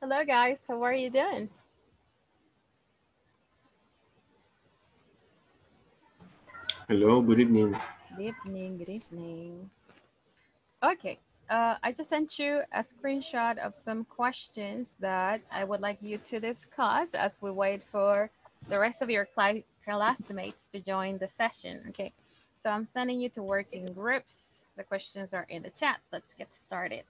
Hello guys, how are you doing? Hello, good evening. Good evening, good evening. Okay, I just sent you a screenshot of some questions that I would like you to discuss as we wait for the rest of your classmates to join the session. Okay, so I'm sending you to work in groups. The questions are in the chat. Let's get started.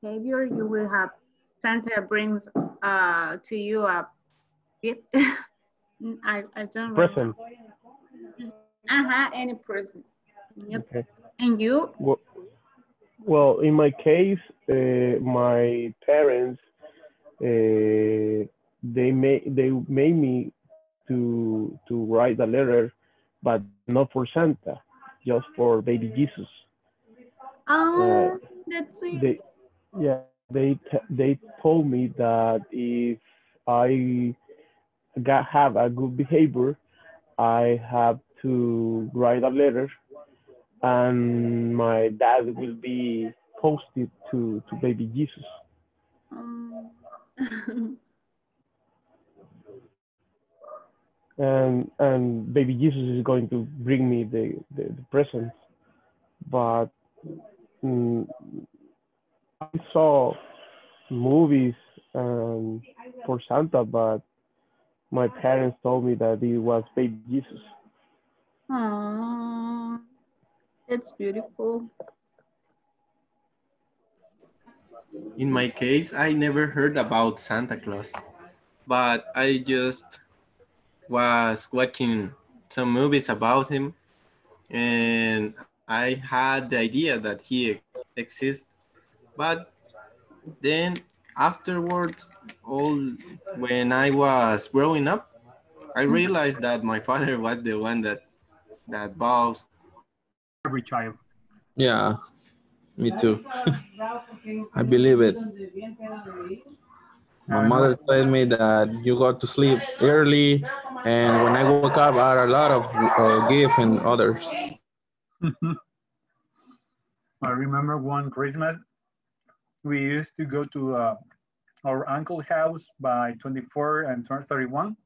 Behavior, you will have Santa brings to you a gift. I don't remember. Present. Any present. Yep. Okay. And you? Well, in my case, my parents they made me to write a letter, but not for Santa, just for baby Jesus. Uh, Oh, that's sweet. they yeah they told me that if I have a good behavior, I have to write a letter, and my dad will be posted to baby Jesus. Um, And baby Jesus is going to bring me the presents. But mm, I saw movies for Santa, but my parents told me that it was baby Jesus. Aw, that's beautiful. In my case, I never heard about Santa Claus, but I just was watching some movies about him, and I had the idea that he exists. But then afterwards, all when I was growing up, I realized that my father was the one that bought Every child. Yeah, me too. I believe it. My I know. mother told me that you go to sleep early, and when I woke up, I had a lot of gifts and others. I remember one Christmas we used to go to our uncle's house by 24 and 31.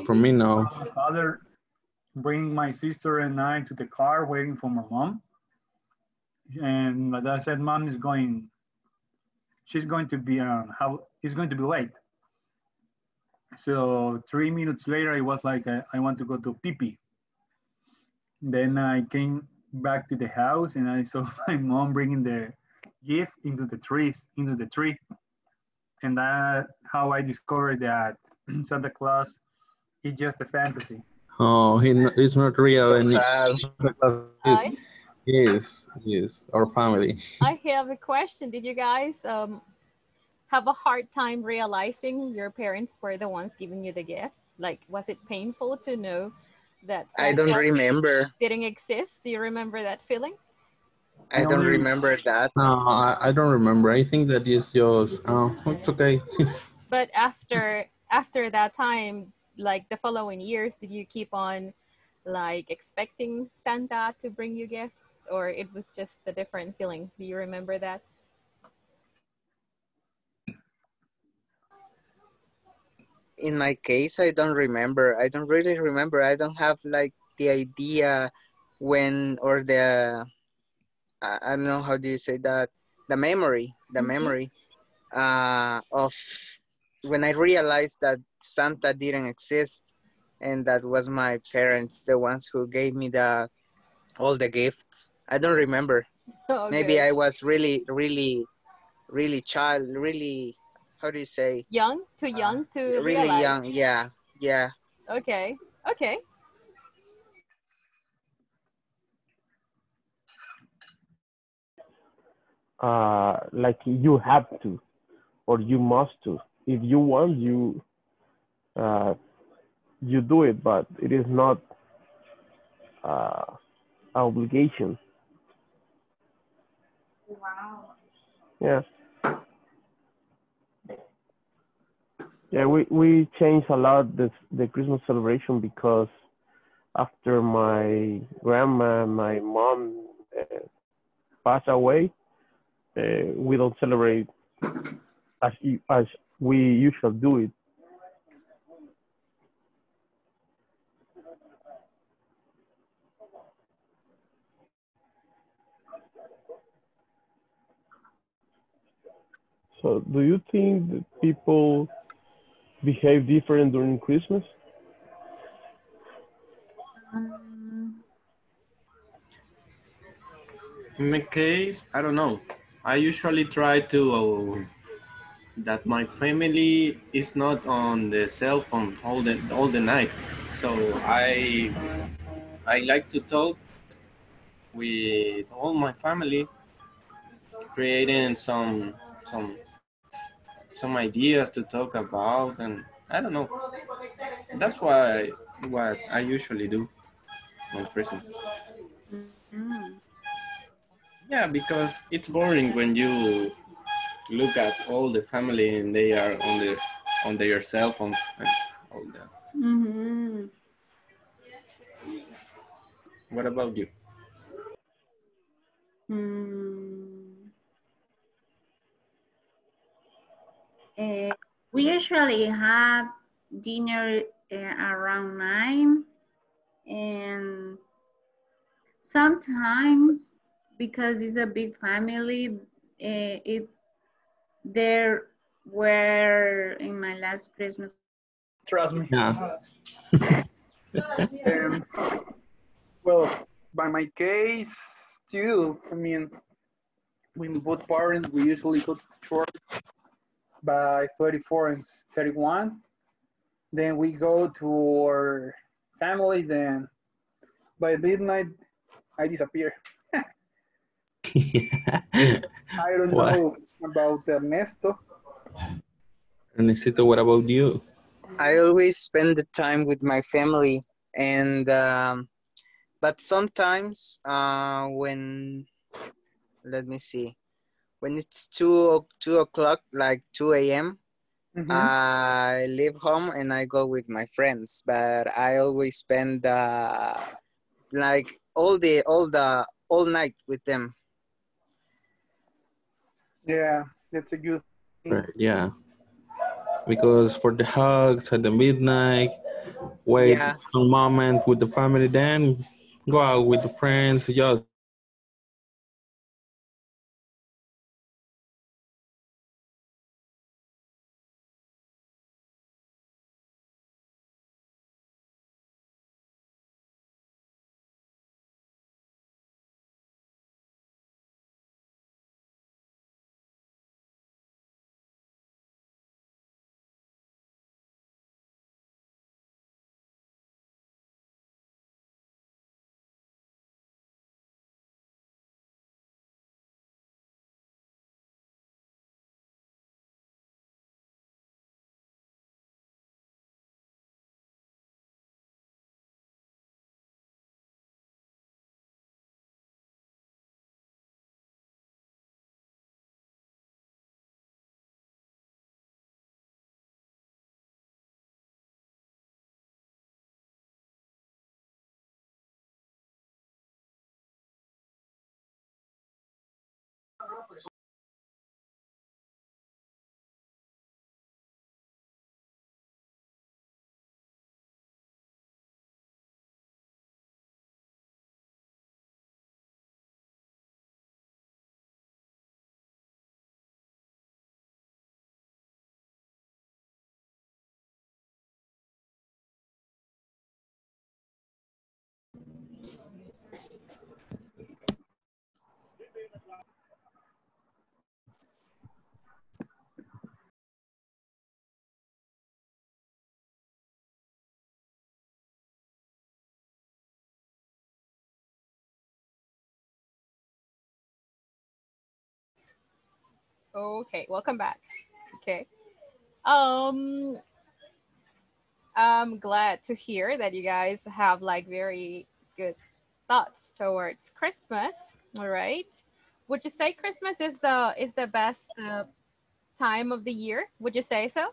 For me, no. My father bring my sister and I to the car waiting for my mom. And my dad said, "Mom is going. She's going to be how he's going to be late." So 3 minutes later, it was like I want to go to pee pee. Then I came back to the house and I saw my mom bringing the gifts into the tree, and that how I discovered that Santa Claus is just a fantasy. Oh, it's not real, So and sad. I is our family. I have a question. Did you guys have a hard time realizing your parents were the ones giving you the gifts? Like, was it painful to know that I Santa don't Claus remember. didn't exist? Do you remember that feeling? I I don't only remember that. No, I don't remember. I think that is just. Oh, it's okay. But after that time, like the following years, did you keep on like expecting Santa to bring you gifts, or it was just a different feeling? Do you remember that? In my case, I don't remember. I don't really remember. I don't have like the idea when or the I don't know how do you say that, the Mm-hmm. memory of when I realized that Santa didn't exist, and that was my parents, the ones who gave me the all the gifts. I don't remember. Maybe Okay. I was really, really, really child, really, how do you say, Young, too young to really realize. young. Yeah, yeah. Okay. Okay. Like you have to or you must to. If you want, uh, you do it, but it is not uh, obligation. Wow. Yeah, yeah. We changed a lot the Christmas celebration because after my grandma and my mom passed away, we don't celebrate as we usually do it. So, do you think that people behave different during Christmas? Um, In my case, I don't know. I usually try to that my family is not on the cell phone all the night. So I like to talk with all my family, creating some ideas to talk about, and I don't know. That's what I usually do on Christmas. mm, Yeah, because it's boring when you look at all the family and they are on their cell phones and all that. mm-hmm. What about you? Mm. Uh, we usually have dinner around 9, and sometimes because it's a big family, it there were in my last Christmas. Trust me. Yeah. Um, well, by my case, too, I mean, with both parents, we usually go to church by 34 and 31. Then we go to our family. Then by midnight, I disappear. Yeah. I don't Why? know about Ernesto. Ernestito, what about you? I always spend the time with my family, and but sometimes when let me see, when it's 2 o'clock, like 2 a.m. Mm-hmm. I leave home and I go with my friends, but I always spend like all night with them. Yeah, that's a good thing. Right, yeah. Because for the hugs at the midnight, wait Yeah, some moment with the family, then go out with the friends, just Okay, welcome back. Okay. Um, I'm glad to hear that you guys have like very good thoughts towards Christmas. All right. Would you say Christmas is the best time of the year? Would you say so?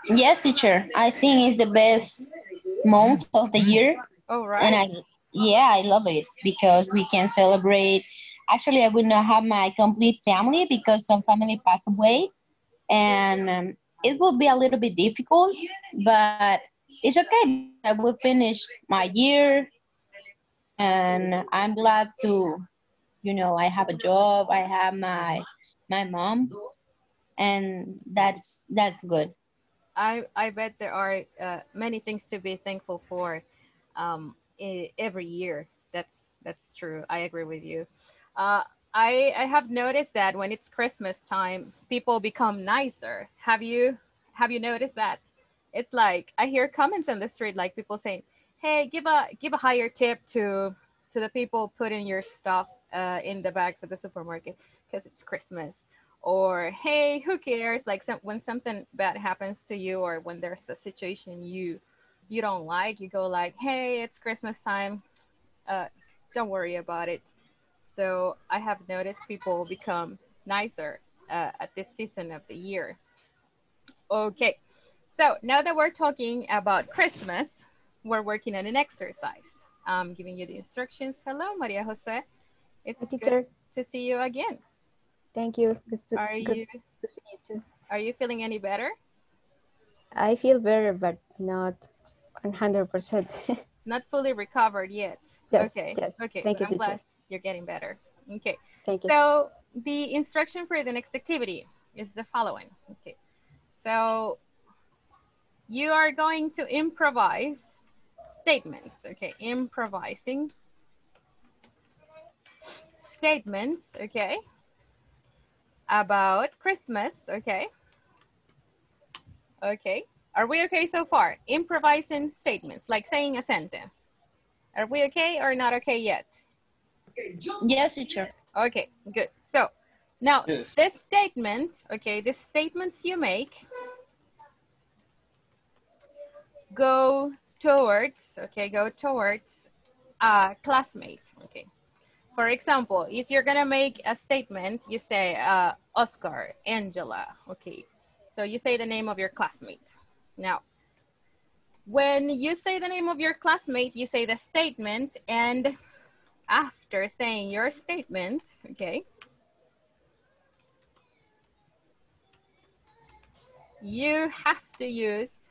Yes, teacher. I think it's the best month of the year. All And right. yeah, I love it because we can celebrate. Actually, I will not have my complete family because some family passed away. And it will be a little bit difficult, but it's okay because I will finish my year and I'm glad to, I have a job, I have my mom, and that's good. I bet there are many things to be thankful for every year. That's true. I agree with you. Uh, I have noticed that when it's Christmas time, people become nicer. Have you noticed that? It's like I hear comments on the street, like people saying, "Hey, give a higher tip to the people putting your stuff in the bags at the supermarket because it's Christmas." Or hey, who cares, like when something bad happens to you or when there's a situation you don't like, you go like, hey, it's Christmas time, uh don't worry about it. So I have noticed people become nicer at this season of the year. Okay, so now that we're talking about Christmas, we're working on an exercise. I'm giving you the instructions. Hello, Maria Jose, Hi, it's good teacher. to see you again. Thank you. Are Good you to see you too. are you feeling any better? I feel better, but not 100%. Not fully recovered yet. Yes, Okay. yes. Okay. Thank But you, I'm teacher. glad you're getting better. Okay. Thank you. So the instruction for the next activity is the following. Okay. So you are going to improvise statements. Okay. Improvising statements. Okay. About Christmas. Okay. Okay. Are we okay so far? Improvising statements, like saying a sentence. Are we okay or not okay yet? Yes, teacher. Okay, good. So now Yes. this statement, okay, the statements you make go towards a classmate. Okay. For example, if you're gonna make a statement, you say Oscar, Angela. Okay. So you say the name of your classmate. Now, when you say the name of your classmate, you say the statement, and after saying your statement, okay, you have to use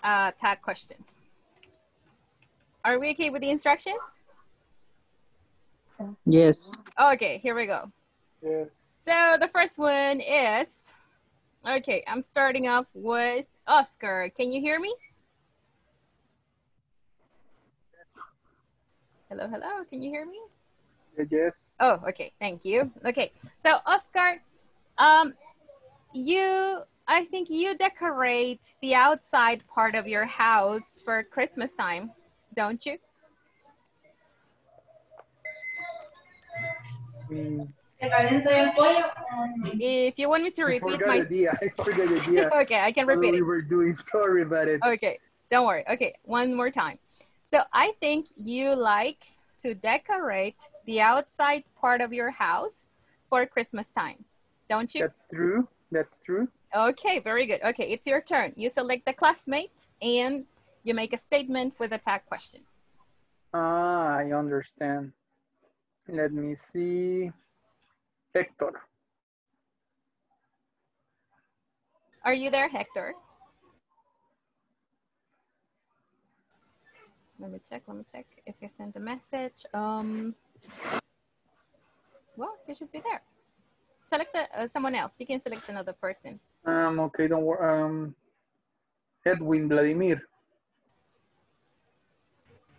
a tag question. Are we okay with the instructions? Yes. Okay, here we go. Yes. So the first one is, okay, I'm starting off with Oscar. Can you hear me? Hello, hello, can you hear me? Yes. Oh, okay, thank you. Okay, so Oscar, I think you decorate the outside part of your house for Christmas time, don't you? Mm, If you want me to I repeat forgot my... the idea. I forgot the idea. Okay, I can What repeat we it. were doing. Sorry about it. Okay, don't worry. Okay, one more time. So I think you like to decorate the outside part of your house for Christmas time, don't you? That's true. That's true. Okay, very good. Okay, it's your turn. You select the classmate and you make a statement with a tag question. Ah, I understand. Let me see. Hector. Are you there, Hector? Let me check if you sent a message. Well, you should be there. Select someone else. You can select another person. Okay, don't worry. Edwin Vladimir.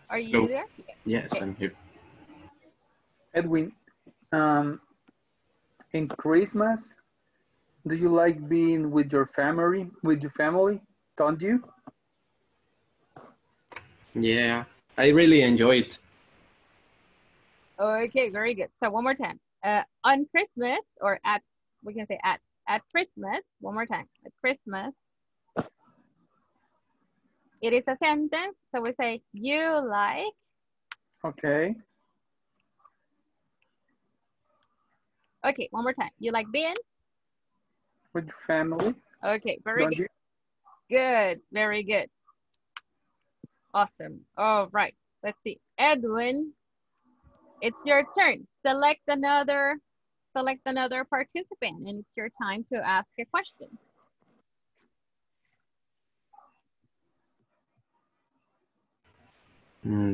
Are you there? Yes. Yes, Okay. I'm here. Edwin, in Christmas, do you like being with your family? Don't you? Yeah, I really enjoy it. Okay, very good. So one more time. On Christmas, or at, we can say at Christmas, one more time. At Christmas, it is a sentence. So we say, you like. Okay. Okay, one more time. You like being? With your family. Okay, very Don't good. you? Good, very good. Awesome. All right, let's see. Edwin, it's your turn. Select another participant, and it's your time to ask a question.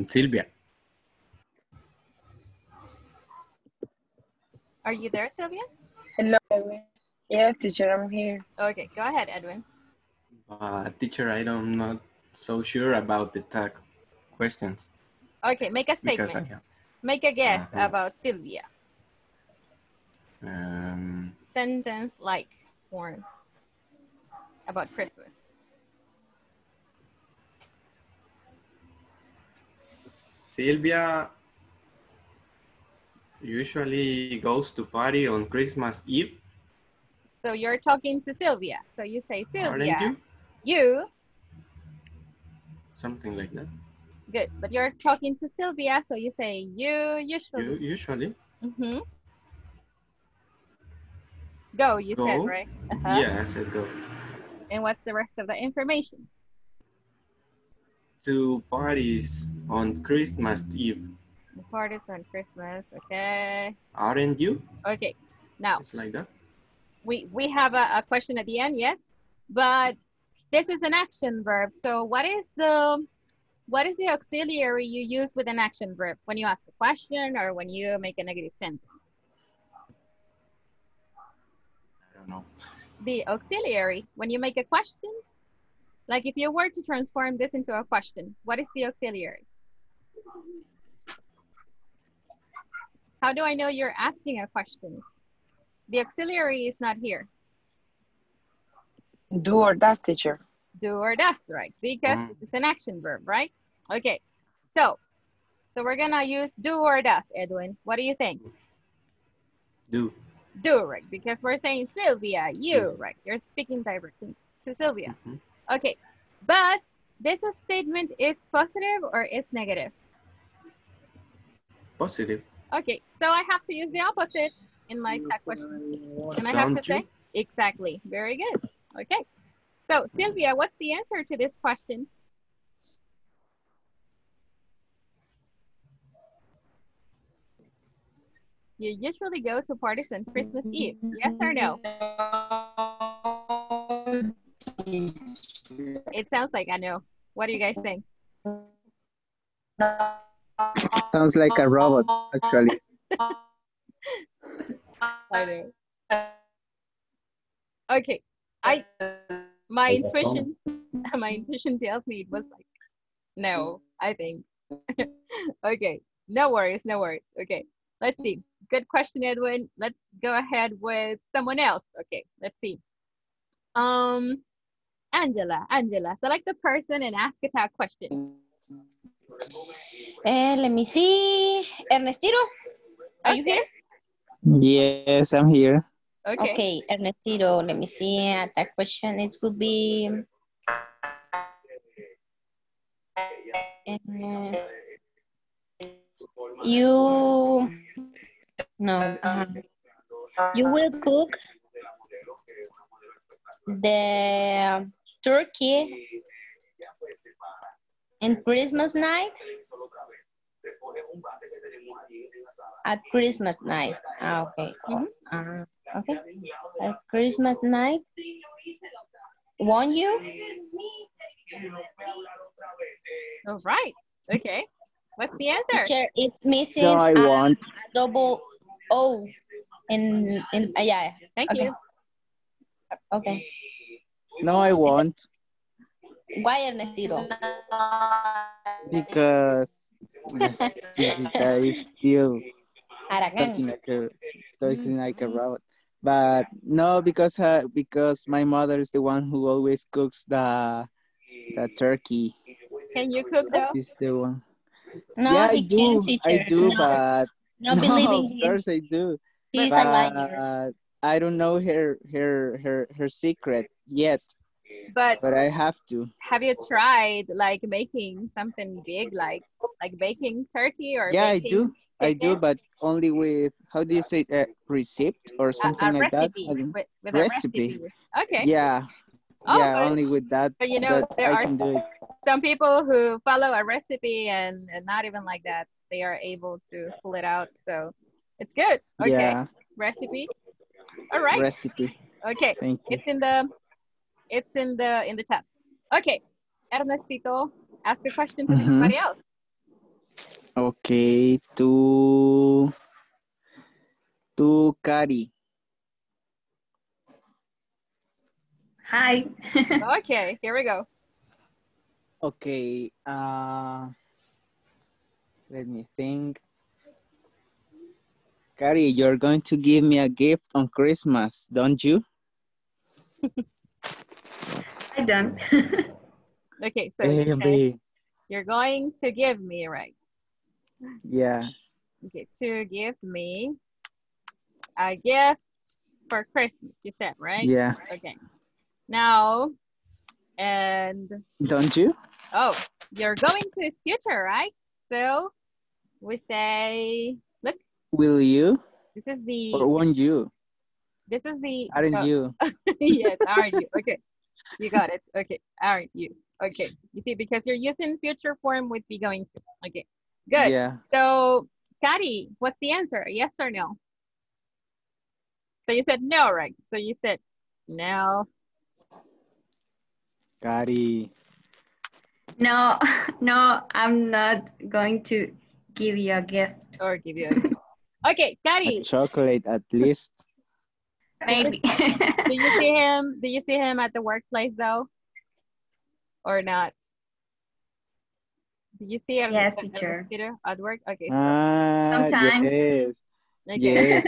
Silvia. Are you there, Sylvia? Hello, Edwin. Yes, teacher, I'm here. Okay, go ahead, Edwin. Teacher, I'm not so sure about the tag questions. Okay, make a Because statement. Make a guess about Sylvia. Sentence like form about Christmas. Sylvia usually goes to party on Christmas Eve. So you're talking to Sylvia. So you say, Sylvia, Aren't you? You. Something like that. Good, but you're talking to Sylvia, so you say, you usually. You usually. Mm-hmm. Go, you Go? said, right? Yeah, I said go. And what's the rest of the information? To parties on Christmas Eve. The parties on Christmas, okay. Aren't you? Okay, now. It's like that. We have a question at the end, yes? But this is an action verb. So what is the auxiliary you use with an action verb when you ask a question or when you make a negative sentence? I don't know. The auxiliary, when you make a question, like if you were to transform this into a question, what is the auxiliary? How do I know you're asking a question? The auxiliary is not here. Do or does, teacher. Do or does, right? Because it's an action verb, right? Okay, so we're gonna use do or does, Edwin. What do you think? Do. Do, right? Because we're saying Sylvia, you, right? You're speaking directly to Sylvia. Okay, but this statement is positive or is negative? Positive. Okay, so I have to use the opposite in my tag question. And I have to say, exactly, very good. Okay, so Sylvia, what's the answer to this question? You usually go to parties on Christmas Eve, yes or no? It sounds like I know. What do you guys think? Sounds like a robot, actually. I know. Okay, my intuition tells me it was like, no, I think. Okay, no worries. Okay, let's see. Good question, Edwin. Let's go ahead with someone else. Okay, let's see. Angela, select the person and ask a tag question. Let me see. Ernestino, are you here? Yes, I'm here. Okay, Ernestino, let me see. That question, it could be... you will cook the turkey in Christmas night? At Christmas night. Okay. Okay. At Christmas night. Won't you? All right. Okay. What's the answer? Teacher, it's missing No, I won't. a double O in yeah. Thank you. Okay. No, I won't. Why, Ernestino? Because Jessica is still talking like a robot. But no, because my mother is the one who always cooks the turkey. Can you cook though? Is the one. No, Yeah, he can't, teacher. I do, No. but No No, of believing him. course I do. He's a liar. But I don't know her secret yet. But But I have to. have you tried like making something big, like baking turkey or Yeah, I baking do. I do, chicken? but only with, how do you say it, receipt or something A like that? I recipe don't, with a recipe. recipe. Okay. Yeah, Oh, yeah, only with that, but you know but there I are can do it. some people who follow a recipe and not even like that. They are able to pull it out. So it's good. Okay. Yeah, Recipe. All right. recipe. Okay. Thank you. It's in the chat. Okay. Ernestito, ask a question to Mm-hmm. somebody else. Okay, to Kari. Hi. Okay, here we go. Okay, let me think. Kari, you're going to give me a gift on Christmas, don't you? I don't. Okay, so you A, said B. you're going to give me, right? Yeah, Okay, to give me a gift for Christmas, you said, right? yeah. Okay. Now, and Don't you? oh, you're going to his future, right? So we say, look, Will you this is or the, won't you? Aren't so, you? yes, aren't you? Okay, you got it. Okay, aren't you? Okay, you see, because you're using future form with be going to. Okay, good. Yeah. So, Kari, what's the answer? Yes or no? So you said no, right? So you said no. Kari. No, no, I'm not going to give you a gift. Or give you a gift. Okay, A Kari, chocolate at least. Maybe. do you see him? Do you see him at the workplace though, or not? Do you see Yes, teacher. Peter at work? Okay, so Ah, Sometimes. yes. okay, Yes.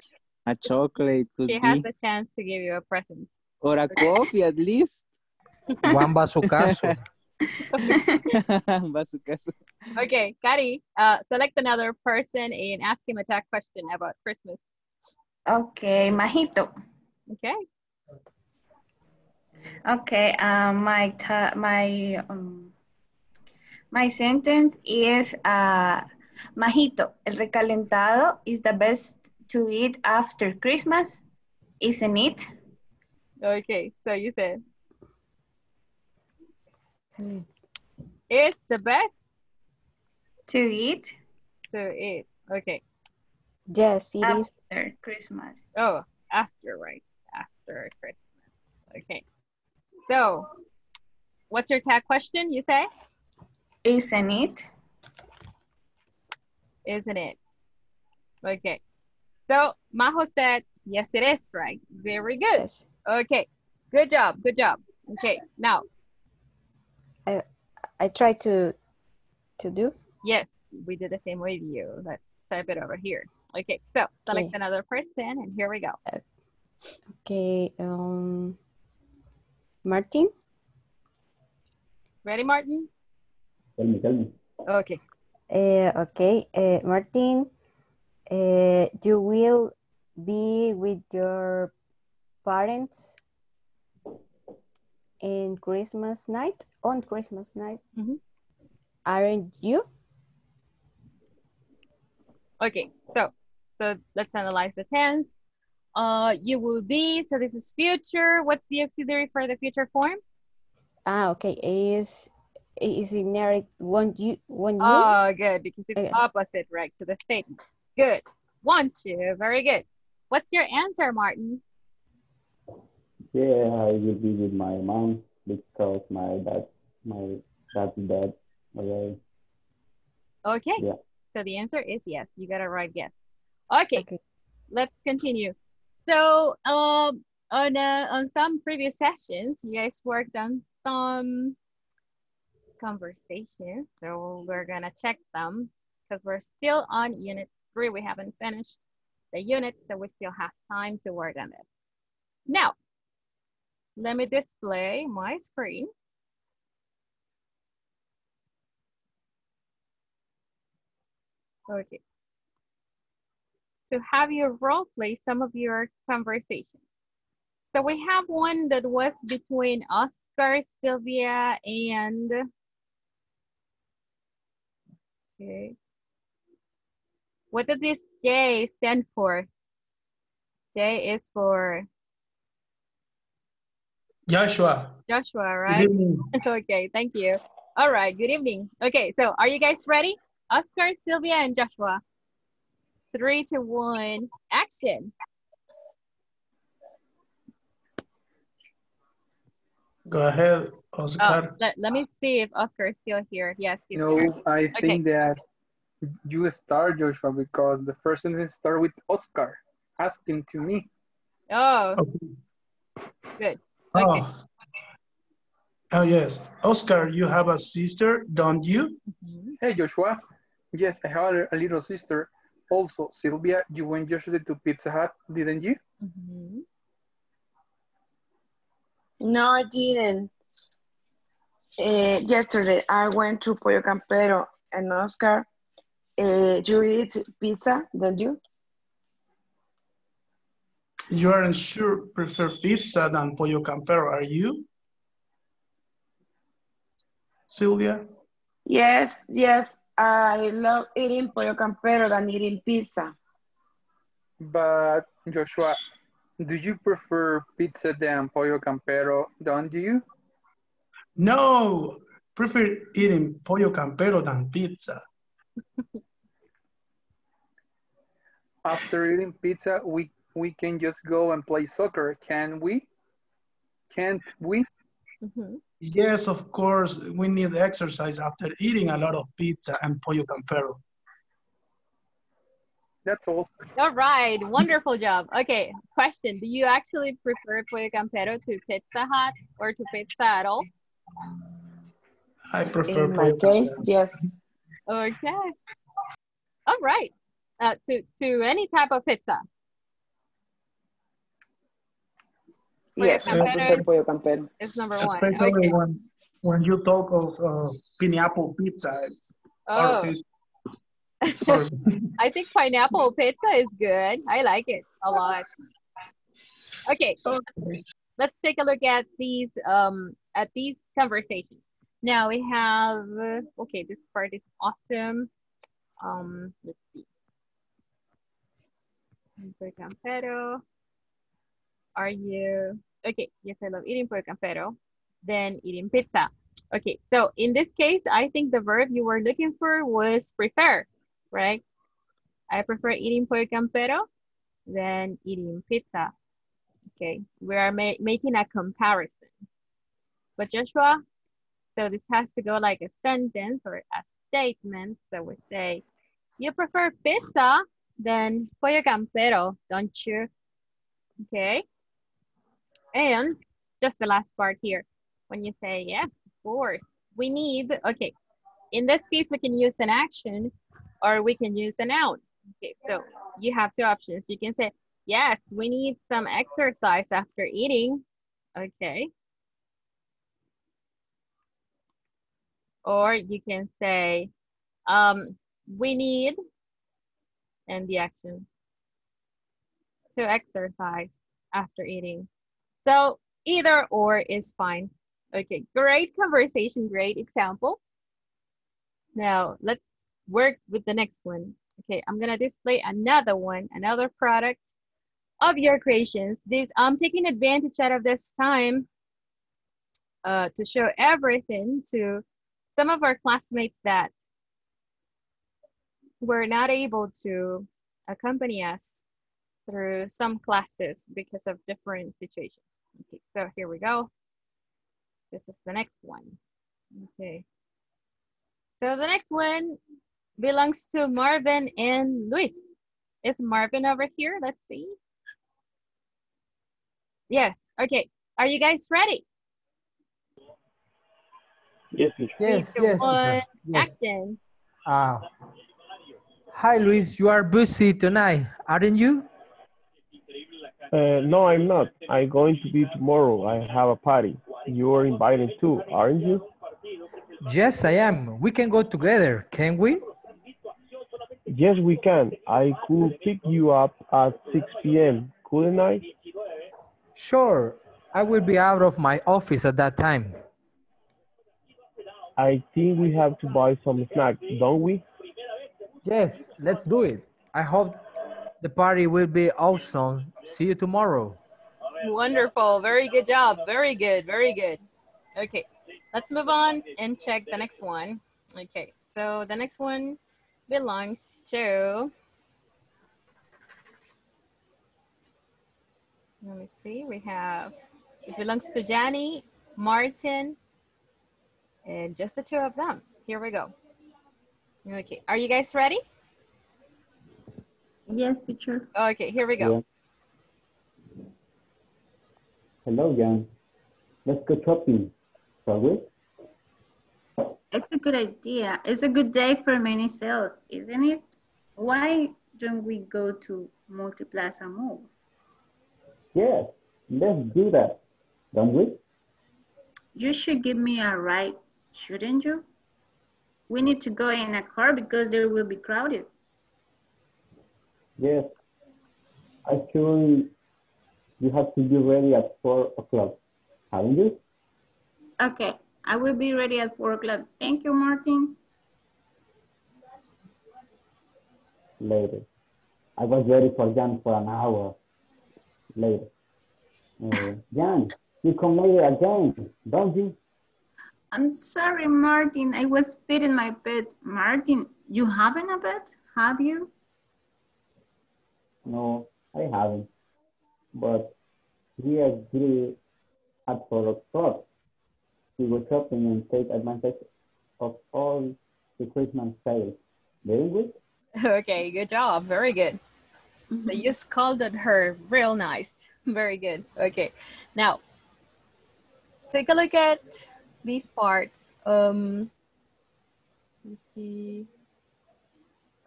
A chocolate she could has be. the chance to give you a present. Or a coffee at least. One bazucazo. Bazucazo. Okay, Kari, select another person and ask him a tag question about Christmas. Okay, Majito. Okay. Okay, my sentence is Majito, el recalentado is the best to eat after Christmas, isn't it? Okay, so you said it's the best to eat to eat. Okay. Yes, it is. After Christmas. Oh, after, right? After Christmas. Okay. So, what's your tag question? You say? Isn't it? Isn't it? Okay. So, Majo said, yes, it is, right? Very good. Yes. Okay. Good job. Good job. Okay. Now, I try to do. yes, we did the same with you. Let's type it over here. Okay. So, select Okay. another person, and here we go. Okay. Martin. Ready, Martin? Tell me. Okay. Okay. Martin, you will be with your parents on Christmas night, Mhm. aren't you? Okay. So let's analyze the tense. You will be. So this is future. What's the auxiliary for the future form? Okay. Is generic? Won't you? Oh, good, because it's opposite, right, to the statement. Good. Want you. Very good. What's your answer, Martin? Yeah, I will be with my mom because my dad's dead already. Okay. Yeah. So the answer is yes. You got it right. Yes. Okay. Let's continue. So on some previous sessions, you guys worked on some conversations. So we're gonna check them because we're still on unit 3. We haven't finished the units, so we still have time to work on it. Now, let me display my screen. Okay. to have you role play some of your conversations. So we have one that was between Oscar, Sylvia, and okay. What does this J stand for? J is for Joshua. Joshua, Good right? evening. Okay, thank you. All right, good evening. Okay, so are you guys ready? Oscar, Sylvia, and Joshua. 3, 2, 1, action. Go ahead, Oscar. Let me see if Oscar is still here. Yes, he's here. No, I Okay. think that you start, Joshua, because the first sentence start with Oscar asking to me. Oh, Okay. good. Okay. Oh, yes. Oscar, you have a sister, don't you? Hey, Joshua. Yes, I have a little sister. Also, Sylvia, you went yesterday to Pizza Hut, didn't you? No, I didn't. Yesterday, I went to Pollo Campero and Oscar. You eat pizza, don't you? You aren't sure prefer pizza than Pollo Campero, are you? Sylvia? Yes, yes. I love eating Pollo Campero than eating pizza. But, Joshua, do you prefer pizza than Pollo Campero, don't you? No, prefer eating Pollo Campero than pizza. After eating pizza, we can just go and play soccer, can we? Can't we? Yes, of course, we need exercise after eating a lot of pizza and Pollo Campero. That's all. All right, wonderful job. Okay, question. Do you actually prefer Pollo Campero to Pizza Hut or to pizza at all? I prefer In my case, yes. Okay. All right. To any type of pizza. Yes, I prefer Pollo Campero. Is number one. Especially Okay. when you talk of pineapple pizza. Oh. I think pineapple pizza is good. I like it a lot. Okay. Let's take a look at these conversations. Now we have okay, this part is awesome. Let's see. Pollo Campero. Are you okay? Yes, I love eating Pollo Campero. Then eating pizza. Okay, so in this case, I think the verb you were looking for was prefer, right? I prefer eating Pollo Campero than eating pizza. Okay, we are making a comparison. But Joshua, so this has to go like a sentence or a statement. So we say, you prefer pizza than Pollo Campero, don't you? Okay. And just the last part here. When you say, yes, of course, we need, okay. In this case, we can use an action or we can use a noun. Okay, so you have two options. You can say, yes, we need some exercise after eating. Okay. Or you can say, we need, and the action, to exercise after eating. So either or is fine. Okay, great conversation, great example. Now let's work with the next one. Okay, I'm gonna display another one, another product of your creations. I'm taking advantage out of this time to show everything to some of our classmates that were not able to accompany us through some classes because of different situations. Okay, so here we go. This is the next one. Okay. So the next one belongs to Marvin and Luis. Is Marvin over here? Let's see. Yes, okay. Are you guys ready? Yes, yes, Three, two, yes, one, teacher. Yes. action. Hi, Luis. You are busy tonight, aren't you? No, I'm not. I'm going to be tomorrow. I have a party. You are invited too, aren't you? Yes, I am. We can go together, can we? Yes, we can. I could pick you up at 6 p.m. Couldn't I? Sure, I will be out of my office at that time. I think we have to buy some snacks, don't we? Yes, let's do it. I hope the party will be awesome. See you tomorrow. Wonderful. Very good job. Very good. Very good. Okay, let's move on and check the next one. Okay, so the next one belongs to, let me see, we have, it belongs to Danny, Martin, and just the two of them. Here we go. Okay, are you guys ready? Yes, teacher. Okay, here we go. Yeah. Hello, Jan. Let's go shopping, shall we? It's a good idea. It's a good day for many sales, isn't it? Why don't we go to Multiplaza Mall? Yes, let's do that, don't we? You should give me a ride, shouldn't you? We need to go in a car because there will be crowded. Yes. Actually, you have to be ready at 4 o'clock, haven't you? Okay, I will be ready at 4 o'clock. Thank you, Martin. Later. I was ready for Jan for an hour later. Jan, you come later again, don't you? I'm sorry, Martin. I was feeding my pet. Martin, you haven't a pet, have you? No, I haven't. But we agreed at 4 o'clock. We were shopping and take advantage of all the Christmas sales, didn't we? Okay, good job. Very good. So you scolded her real nice. Very good. Okay, now take a look at these parts. Let's see.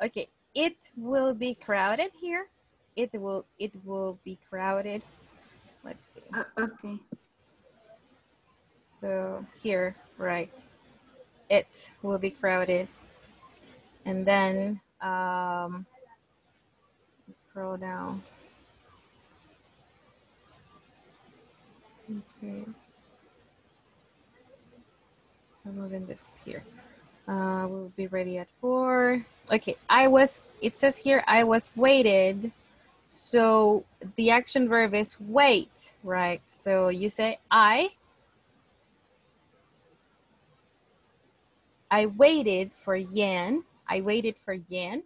Okay, it will be crowded here. It will be crowded. Let's see. Okay. So here, right. It will be crowded. And then let's scroll down. Okay. I'm moving this here. We'll be ready at 4. Okay, it says here, I was waited. So the action verb is wait, right? So you say, I waited for Yan. I waited for Yan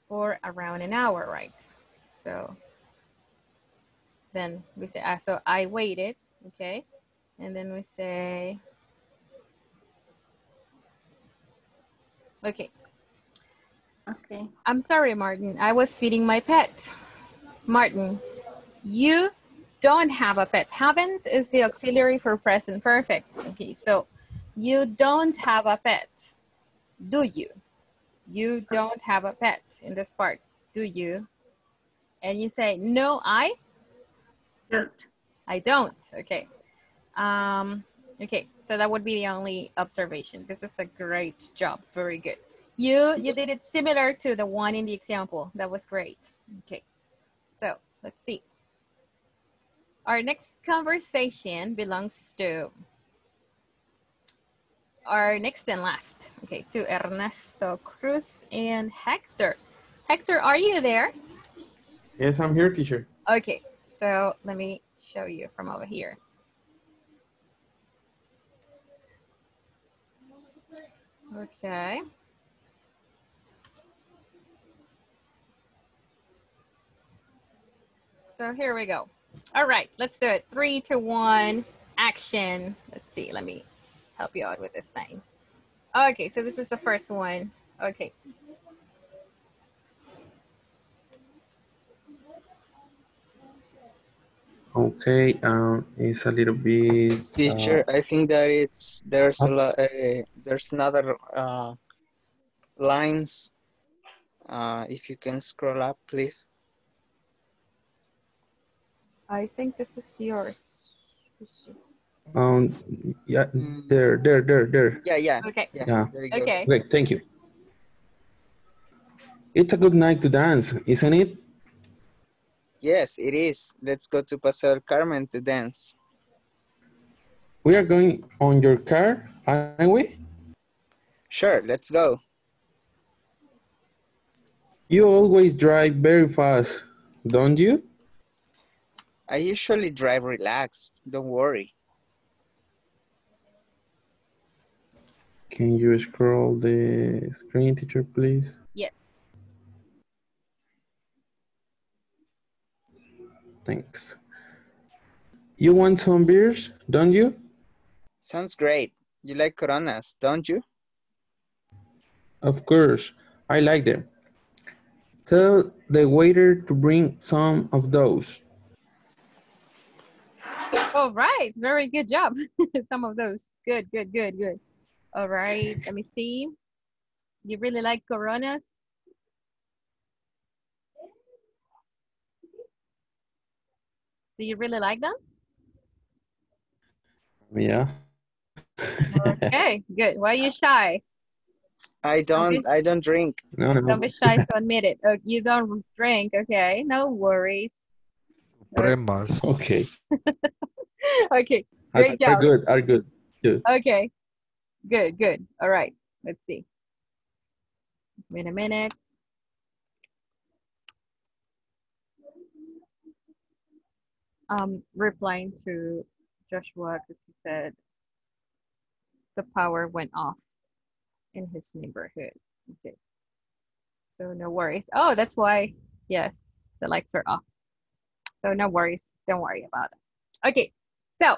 for around an hour, right? So then we say, so I waited, okay? And then we say, okay. Okay. I'm sorry, Martin. I was feeding my pet. Martin, you don't have a pet. Haven't is the auxiliary for present perfect. Okay, so you don't have a pet. Do you? You don't have a pet in this part. Do you? And you say, no, I don't. I don't. Okay. Okay, so that would be the only observation. This is a great job. Very good. You did it similar to the one in the example. That was great. Okay, so let's see. Our next conversation belongs to our next and last. Okay, to Ernesto Cruz and Hector. Hector, are you there? Yes, I'm here, teacher. Okay, so let me show you from over here. Okay. So here we go. All right, let's do it. 3, 2, 1, action. Let's see, let me help you out with this thing. Okay, so this is the first one. Okay. Okay, it's a little bit. Teacher, I think that there's a lot. There's another lines. If you can scroll up, please. I think this is yours. Yeah, there. Yeah. Okay. Yeah. There you go. Okay. Great, thank you. It's a good night to dance, isn't it? Yes, it is. Let's go to Paseo del Carmen to dance. We are going on your car, aren't we? Sure, let's go. You always drive very fast, don't you? I usually drive relaxed. Don't worry. Can you scroll the screen, teacher, please? Yes. Thanks. You want some beers, don't you? Sounds great. You like Coronas, don't you? Of course, I like them. Tell the waiter to bring some of those. All right, very good job. Some of those. Good, good, good, good. All right, let me see. You really like Coronas? Do you really like them? Yeah. Okay, good. Why are you shy? I don't drink. No. Don't be shy to admit it. Oh, you don't drink, okay? No worries. Supremas. Okay. Okay, great job. Are good. Okay, good, good. All right, let's see. Wait a minute. Replying to Joshua because he said the power went off in his neighborhood. Okay, so no worries. Oh, that's why, yes, the lights are off. So no worries, don't worry about it. Okay, so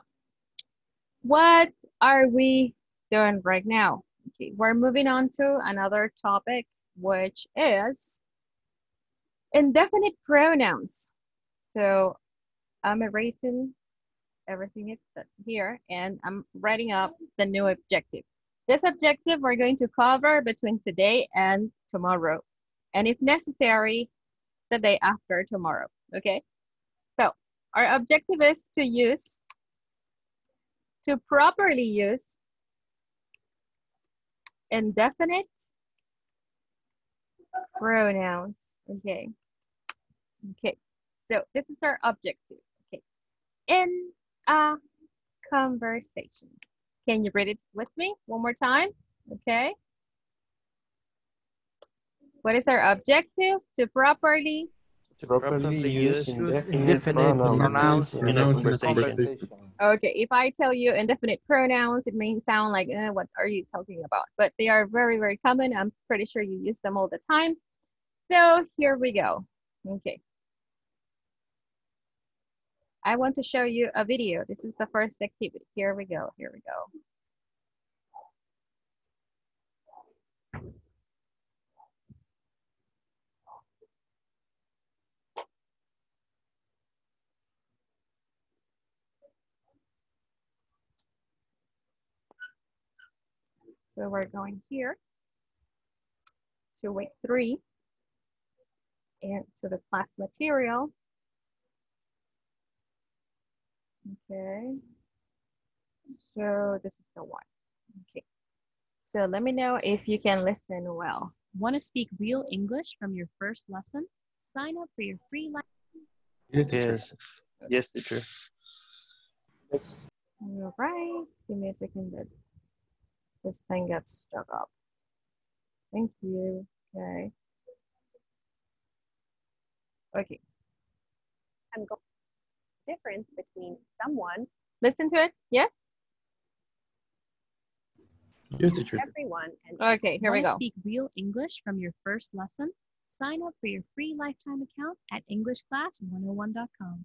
what are we doing right now? Okay, we're moving on to another topic, which is indefinite pronouns. So I'm erasing everything that's here and I'm writing up the new objective. This objective we're going to cover between today and tomorrow. And if necessary, the day after tomorrow, okay? So our objective is to properly use indefinite pronouns, okay? Okay, so this is our objective, okay? In a conversation. Can you read it with me one more time? Okay. What is our objective? To properly use indefinite pronouns in a conversation. Okay, if I tell you indefinite pronouns, it may sound like, what are you talking about? But they are very, very common. I'm pretty sure you use them all the time. So here we go. Okay. I want to show you a video. This is the first activity. Here we go. Here we go. So we're going here to week 3 and to the class material. Okay. So this is the one. Okay. So let me know if you can listen well. Want to speak real English from your first lesson? Sign up for your free life. Yes, teacher. Yes. All right. Give me a second that this thing gets stuck up. Thank you. Okay. Okay. I'm going difference between someone. Listen to it. Yes. Yes, teacher. Everyone. And okay, here we go. Speak real English from your first lesson? Sign up for your free lifetime account at EnglishClass101.com.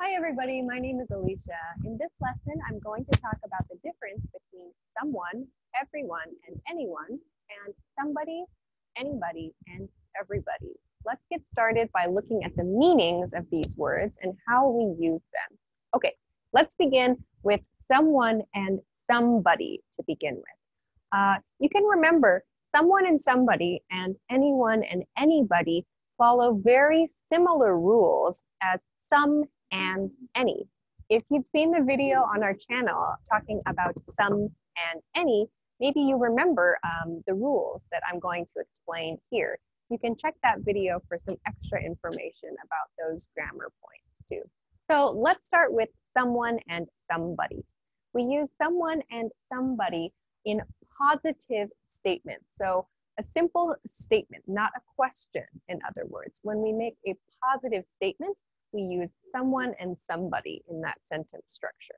Hi everybody, my name is Alicia. In this lesson, I'm going to talk about the difference between someone, everyone, and anyone, and somebody, anybody, and everybody. Let's get started by looking at the meanings of these words and how we use them. Okay, let's begin with someone and somebody to begin with. You can remember someone and somebody and anyone and anybody follow very similar rules as some and any. If you've seen the video on our channel talking about some and any, maybe you remember the rules that I'm going to explain here. You can check that video for some extra information about those grammar points too. So let's start with someone and somebody. We use someone and somebody in positive statements. So a simple statement, not a question, in other words. When we make a positive statement, we use someone and somebody in that sentence structure.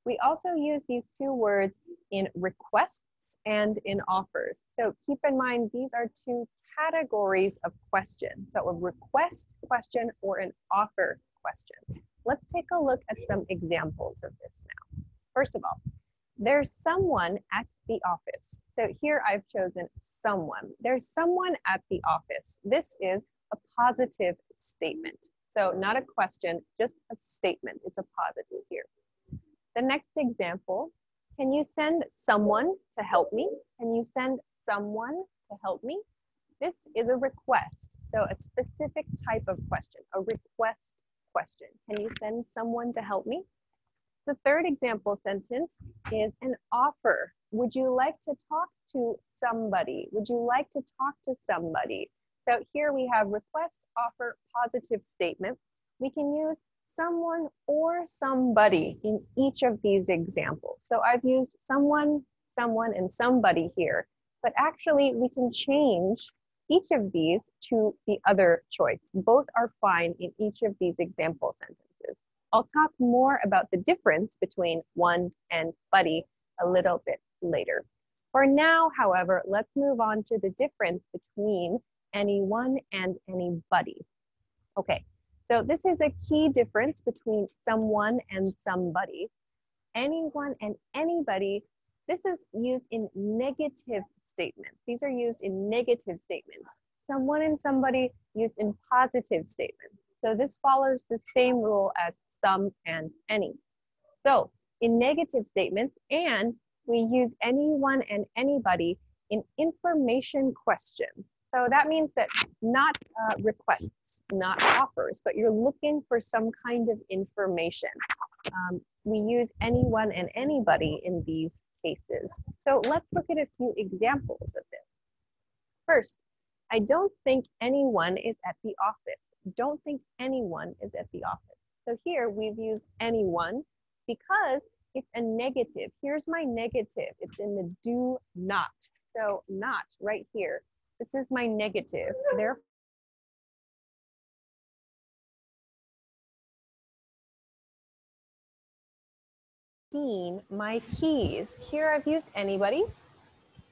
We also use these two words in requests and in offers. So keep in mind, these are two categories of question. So a request question or an offer question. Let's take a look at some examples of this now. First of all, there's someone at the office. So here I've chosen someone. There's someone at the office. This is a positive statement. So not a question, just a statement. It's a positive here. The next example, can you send someone to help me? Can you send someone to help me? This is a request. So a specific type of question, a request question. Can you send someone to help me? The third example sentence is an offer. Would you like to talk to somebody? Would you like to talk to somebody? So here we have request, offer, positive statement. We can use someone or somebody in each of these examples. So I've used someone, someone, and somebody here, but actually we can change each of these to the other choice. Both are fine in each of these example sentences. I'll talk more about the difference between one and buddy a little bit later. For now, however, let's move on to the difference between anyone and anybody. Okay, so this is a key difference between someone and somebody. Anyone and anybody, this is used in negative statements. These are used in negative statements. Someone and somebody used in positive statements. So this follows the same rule as some and any. So in negative statements, and we use anyone and anybody in information questions. So that means that not requests, not offers, but you're looking for some kind of information. We use anyone and anybody in these cases. So let's look at a few examples of this. First, I don't think anyone is at the office. Don't think anyone is at the office. So here we've used anyone because it's a negative. Here's my negative. It's in the do not. So not right here. This is my negative. Therefore, seen my keys. Here I've used anybody.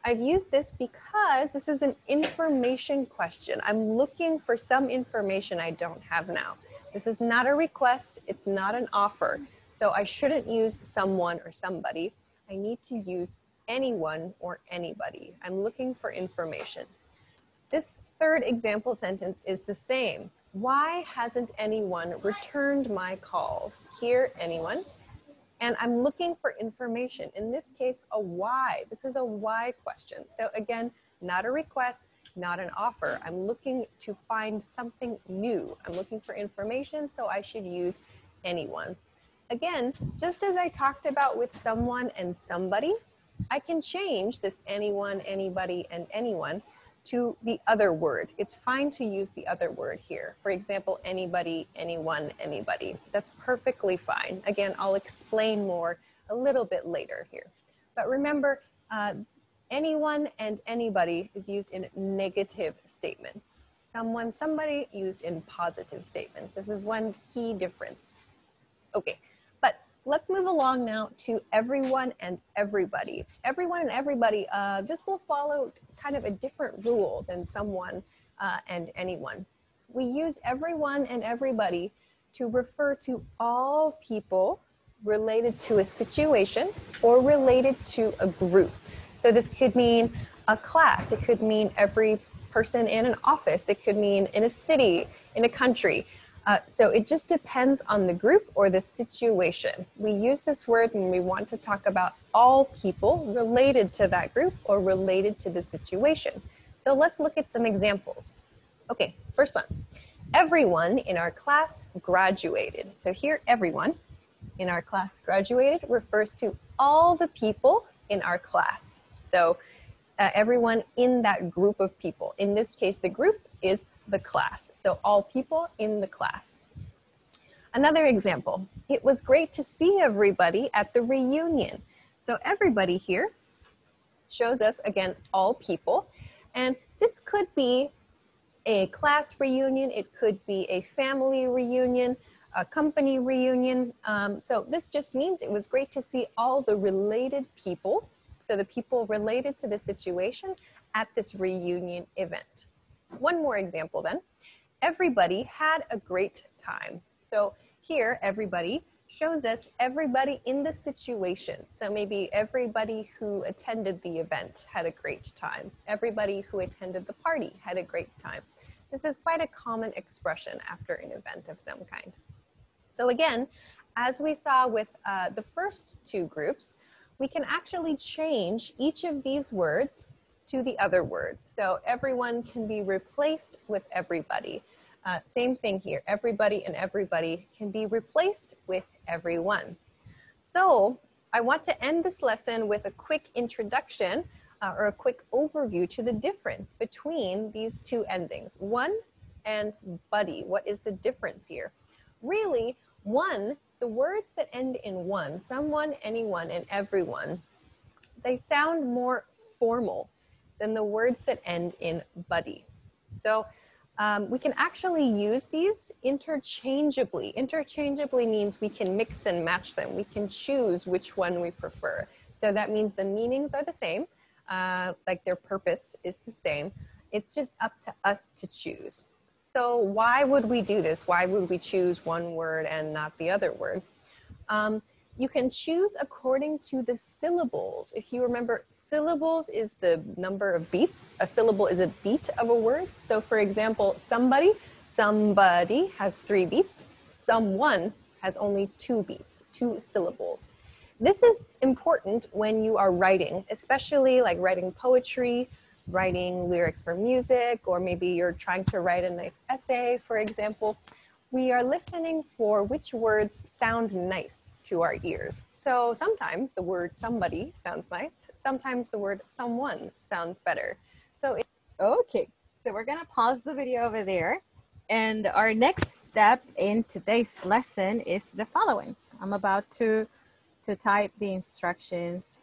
I've used this because this is an information question. I'm looking for some information I don't have now. This is not a request. It's not an offer. So I shouldn't use someone or somebody. I need to use anyone or anybody. I'm looking for information. This third example sentence is the same. Why hasn't anyone returned my calls? Here, anyone. And I'm looking for information. In this case, a why. This is a why question. So again, not a request, not an offer. I'm looking to find something new. I'm looking for information, so I should use anyone. Again, just as I talked about with someone and somebody, I can change this anyone, anybody, and anyone to the other word. It's fine to use the other word here. For example, anybody, anyone, anybody. That's perfectly fine. Again, I'll explain more a little bit later here. But remember, anyone and anybody is used in negative statements. Someone, somebody used in positive statements. This is one key difference. Okay, but let's move along now to everyone and everybody. Everyone and everybody, this will follow kind of a different rule than someone and anyone. We use everyone and everybody to refer to all people related to a situation or related to a group. So this could mean a class. It could mean every person in an office. It could mean in a city, in a country. So it just depends on the group or the situation. We use this word when we want to talk about all people related to that group or related to the situation. So let's look at some examples. Okay, first one. Everyone in our class graduated. So here, everyone in our class graduated refers to all the people in our class. So everyone in that group of people. In this case, the group is the class. So all people in the class. Another example, it was great to see everybody at the reunion. So everybody here shows us, again, all people. And this could be a class reunion, it could be a family reunion, a company reunion. So this just means it was great to see all the related people, so the people related to the situation at this reunion event. One more example then. Everybody had a great time. So here, everybody shows us everybody in the situation. So maybe everybody who attended the event had a great time. Everybody who attended the party had a great time. This is quite a common expression after an event of some kind. So again, as we saw with the first two groups, we can actually change each of these words to the other word. So everyone can be replaced with everybody. Same thing here, everybody and everybody can be replaced with everyone. So I want to end this lesson with a quick introduction or a quick overview to the difference between these two endings, one and buddy. What is the difference here? Really, one, the words that end in one, someone, anyone, and everyone, they sound more formal than the words that end in buddy. So we can actually use these interchangeably. Interchangeably means we can mix and match them. We can choose which one we prefer. So that means the meanings are the same, like their purpose is the same. It's just up to us to choose. So why would we do this? Why would we choose one word and not the other word? You can choose according to the syllables. If you remember, syllables is the number of beats. A syllable is a beat of a word. So for example, somebody has 3 beats. Someone has only 2 beats, 2 syllables. This is important when you are writing, especially like writing poetry, writing lyrics for music, or maybe you're trying to write a nice essay, for example. We are listening for which words sound nice to our ears. So sometimes the word somebody sounds nice. Sometimes the word someone sounds better. So, Okay, so we're gonna pause the video over there. And our next step in today's lesson is the following. I'm about to type the instructions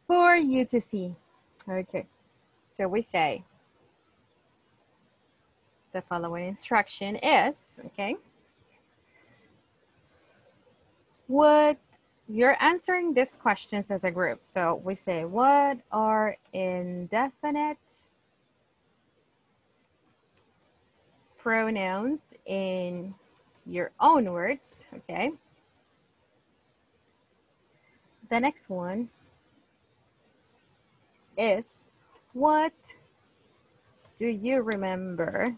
for you to see. Okay, so we say, the following instruction is, okay, you're answering these questions as a group. So we say, what are indefinite pronouns in your own words, okay? The next one is, what do you remember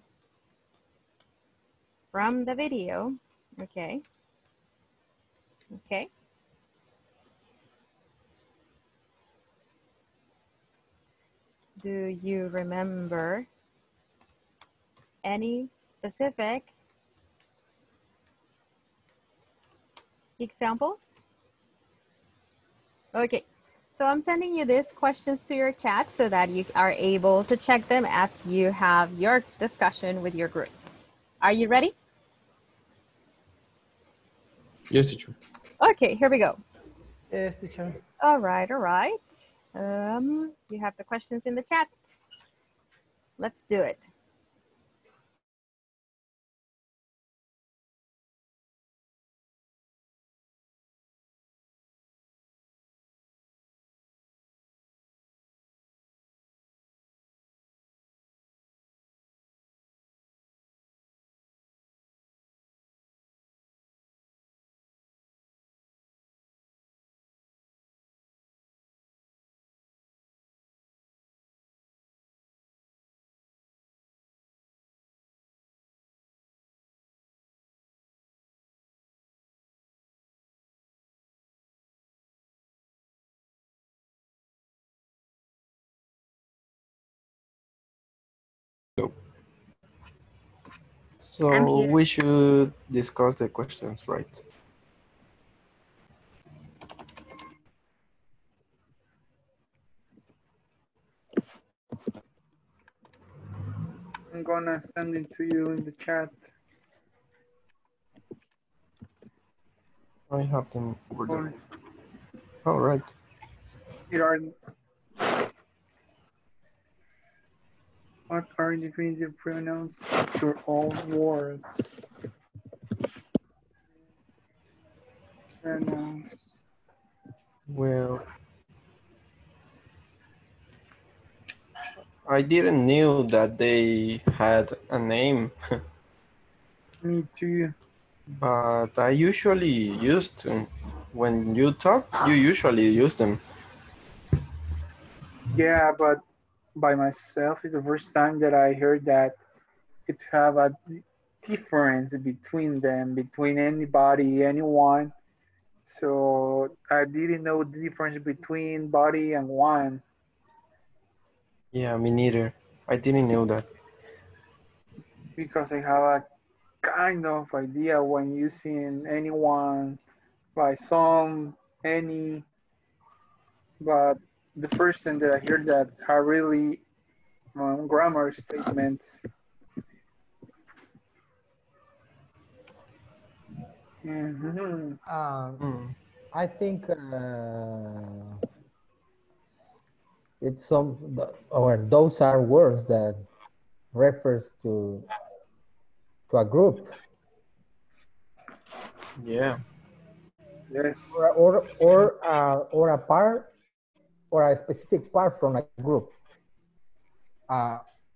from the video? Okay. Okay. Do you remember any specific examples? Okay, so I'm sending you these questions to your chat so that you are able to check them as you have your discussion with your group. Are you ready? Yes, teacher. Okay, here we go. Yes, teacher. All right, all right. You have the questions in the chat. Let's do it. So we should discuss the questions, right? gonna send it to you in the chat. I have them over Or there. All right. here are what are definitive pronouns after all words? Pronouns. Well, I didn't know that they had a name, Me too. but I usually used them. When you talk, you usually use them. Yeah, but by myself is the first time that I heard that it have a difference between them, between anybody, anyone. So I didn't know the difference between body and one Yeah, me neither. I didn't know that. because I have a kind of idea when using anyone by some, any, but the first time that I heard that are really grammar statements. Mhm. I think it's some, or those are words that refers to a group. Yeah. Yes. Or a part, or a specific part from a group.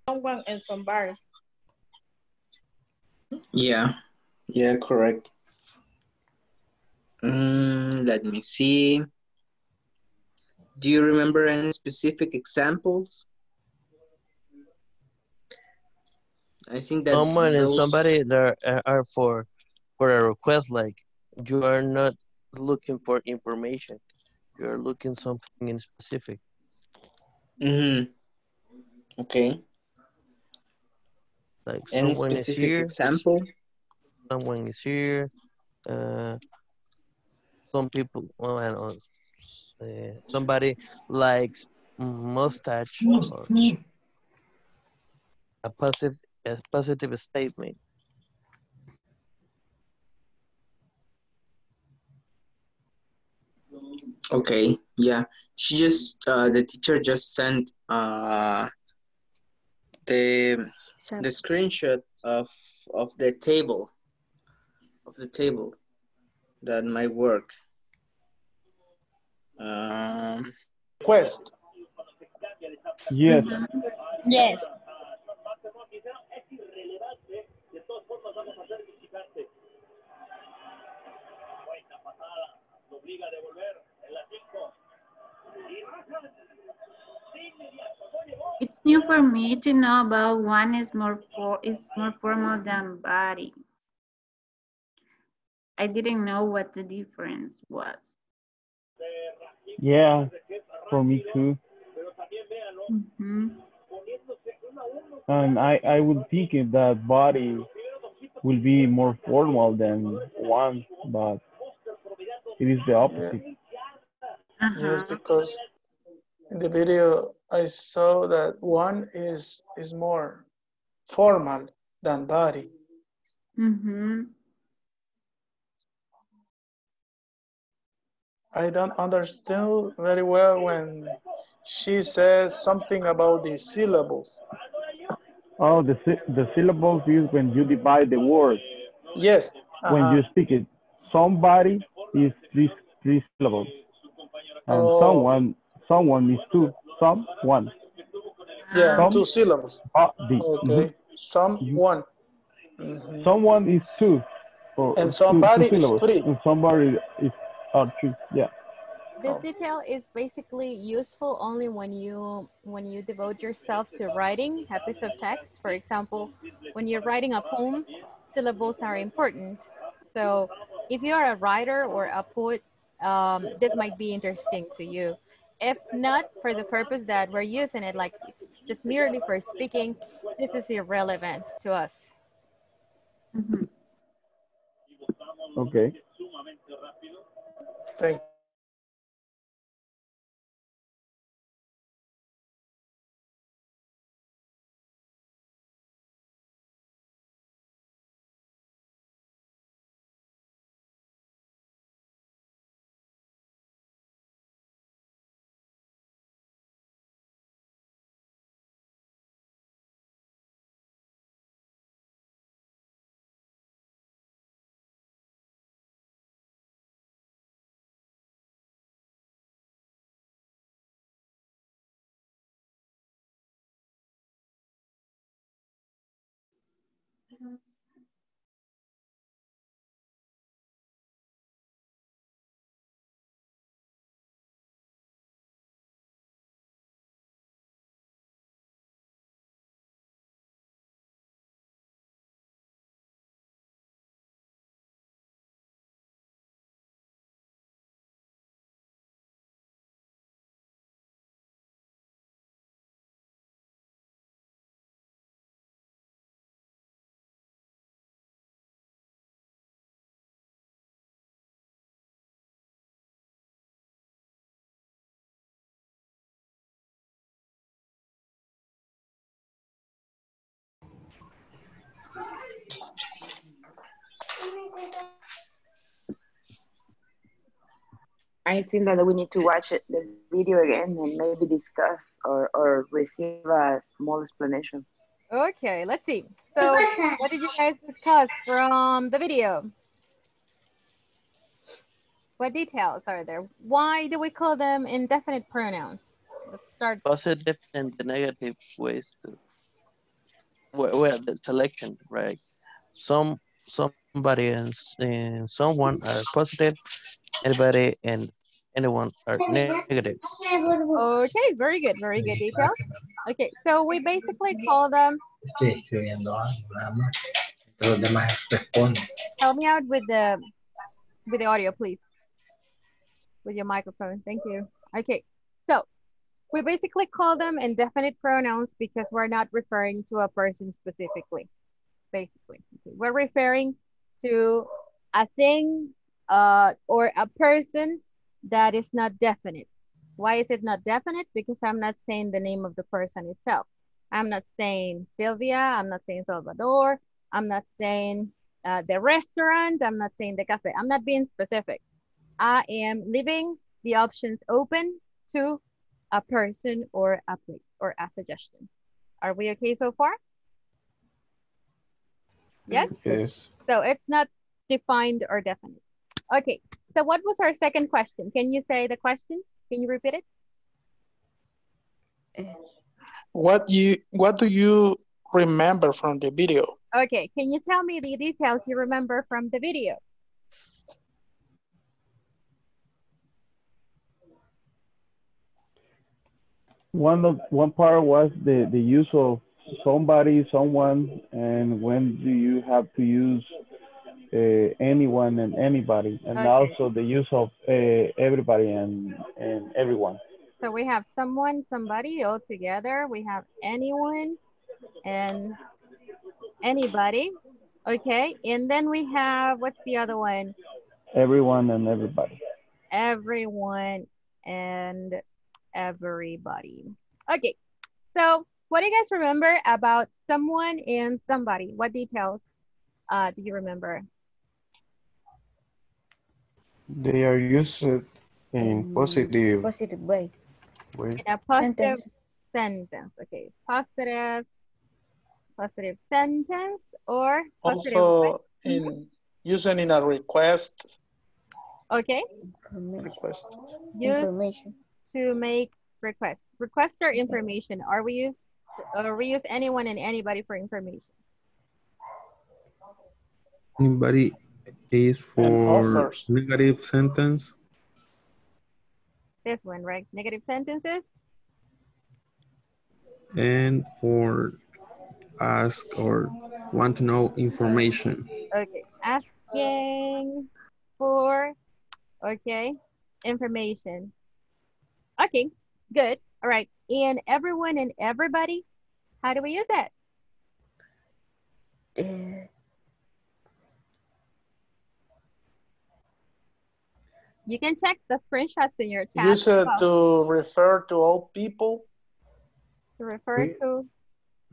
Someone and somebody. Yeah, yeah, correct. Let me see. Do you remember any specific examples? I think that Someone and those. somebody that are for a request, like you are not looking for information, you are looking something in specific. Okay. Like Any someone is specific here, example? someone is here. Some people, well, I don't know, somebody likes mustache, or a positive statement. Okay, yeah. She just the teacher just sent the screenshot of the table that might work. Quest. Yes. Yes. It's new for me to know about one is more formal than body. I didn't know what the difference was. Yeah, for me too. And I would think that body will be more formal than one, but it is the opposite. Yes, because in the video I saw that one is more formal than body. I don't understand very well when she says something about the syllables. Oh, the syllables is when you divide the word. Yes. When you speak it, somebody is three syllables, and someone is someone. Yeah, two syllables. Body. Okay. Someone. Someone is two. And somebody two is syllables. three. And somebody is three. Yeah. This detail is basically useful only when you devote yourself to writing a piece of text. For example, when you're writing a poem, syllables are important. So if you are a writer or a poet, this might be interesting to you. If not for the purpose that we're using it, like it's just merely for speaking, this is irrelevant to us. Okay. Thank you. I think that we need to watch the video again and maybe discuss or receive a small explanation. Okay, let's see. So what did you guys discuss from the video? What details are there? Why do we call them indefinite pronouns? Let's start. Positive and the negative ways to where the selection, right? Somebody and someone are positive, anybody and anyone are negative. Okay, very good detail. Okay, so we basically call them. Estoy escribiendo algo, nada más. Los demás responden. Help me out with the audio, please. With your microphone, thank you. Okay, so we basically call them indefinite pronouns because we're not referring to a person specifically. Basically, okay. We're referring to a thing or a person that is not definite. Why is it not definite? Because I'm not saying the name of the person itself. I'm not saying Sylvia, I'm not saying Salvador, I'm not saying the restaurant, I'm not saying the cafe. I'm not being specific. I am leaving the options open to a person or a place or a suggestion. Are we okay so far? Yes? Yes. So it's not defined or definite. Okay, so what was our second question? Can you say the question? Can you repeat it? What do you remember from the video? Okay, can you tell me the details you remember from the video? One part was the use of somebody, someone, and when do you have to use anyone and anybody, and Okay. also the use of everybody and everyone. So we have someone, somebody all together. We have anyone and anybody. Okay, and then we have, what's the other one? Everyone and everybody. Everyone and everybody. Okay, so what do you guys remember about someone and somebody? What details do you remember? They are used in positive way. way. In a positive sentence. Okay, positive sentence or positive Also way. in using in a request. Okay. Request. Use to make requests. Requests or information. Are we use anyone and anybody for information? Anybody is for negative sentence. This one, right? Negative sentences. And for ask or want to know information. Okay, asking for, okay, information. Okay, good. All right, and everyone and everybody, how do we use it? You can check the screenshots in your tab. Use it to refer to all people. To refer to.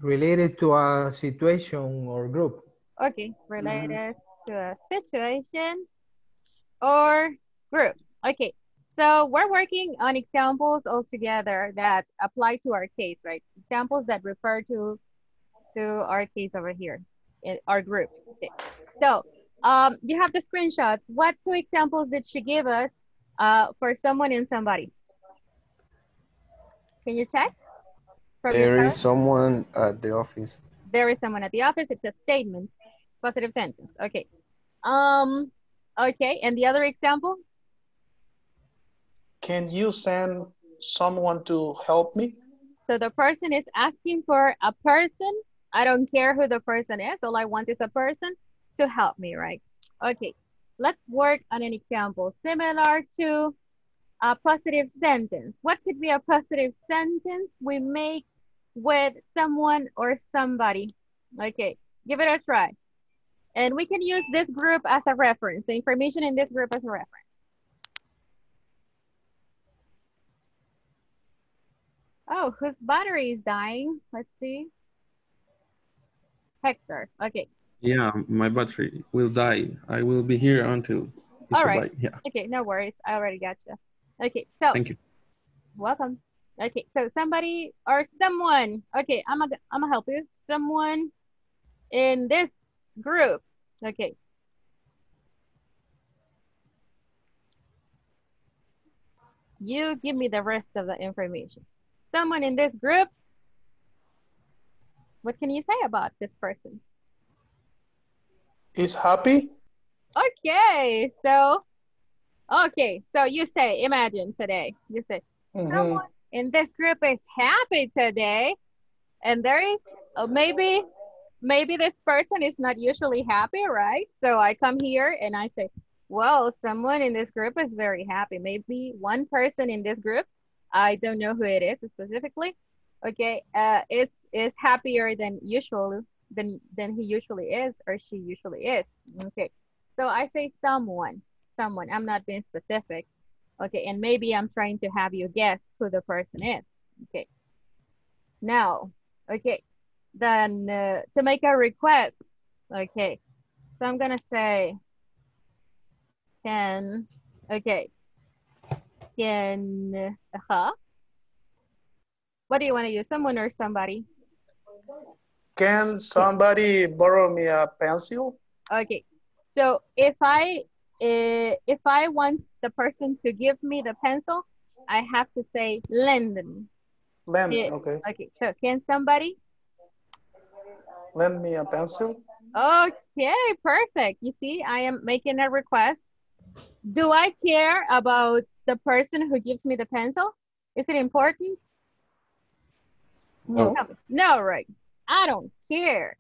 Related to a situation or group. Okay, related to a situation or group. Okay, so we're working on examples all together that apply to our case, right? Examples that refer to our case over here, in our group. Okay. So you have the screenshots. What two examples did she give us for someone and somebody? Can you check? There is someone at the office. There is someone at the office. It's a statement. Positive sentence. Okay. Okay, and the other example? Can you send someone to help me? So the person is asking for a person. I don't care who the person is. All I want is a person to help me, right? Okay, let's work on an example similar to a positive sentence. What could be a positive sentence we make with someone or somebody? Okay, give it a try. And we can use this group as a reference, the information in this group as a reference. Oh, whose battery is dying? Let's see. Hector, okay. Yeah, my battery will die. I will be here until you All right. survive. Yeah. Okay, no worries. I already got you. Okay, so. Thank you. Welcome. Okay, so somebody or someone. Okay, I'm gonna help you. Someone in this group. Okay. You give me the rest of the information. Someone in this group. What can you say about this person? Is happy? Okay, so you say, imagine today. You say, someone in this group is happy today, and there is maybe this person is not usually happy, right? So I come here and I say, well, someone in this group is very happy. Maybe one person in this group, I don't know who it is specifically, okay, is happier than usual, than he usually is or she usually is. Okay, so I say someone. I'm not being specific. Okay, and maybe I'm trying to have you guess who the person is. Okay, now, okay, then to make a request, okay, so I'm gonna say, can what do you want to use, someone or somebody? Can somebody borrow me a pencil? Okay, so if I want the person to give me the pencil, I have to say lend me. Lend, okay. Okay, so can somebody lend me a pencil? Okay, perfect. You see, I am making a request. Do I care about the person who gives me the pencil? Is it important? No. No, right. I don't care.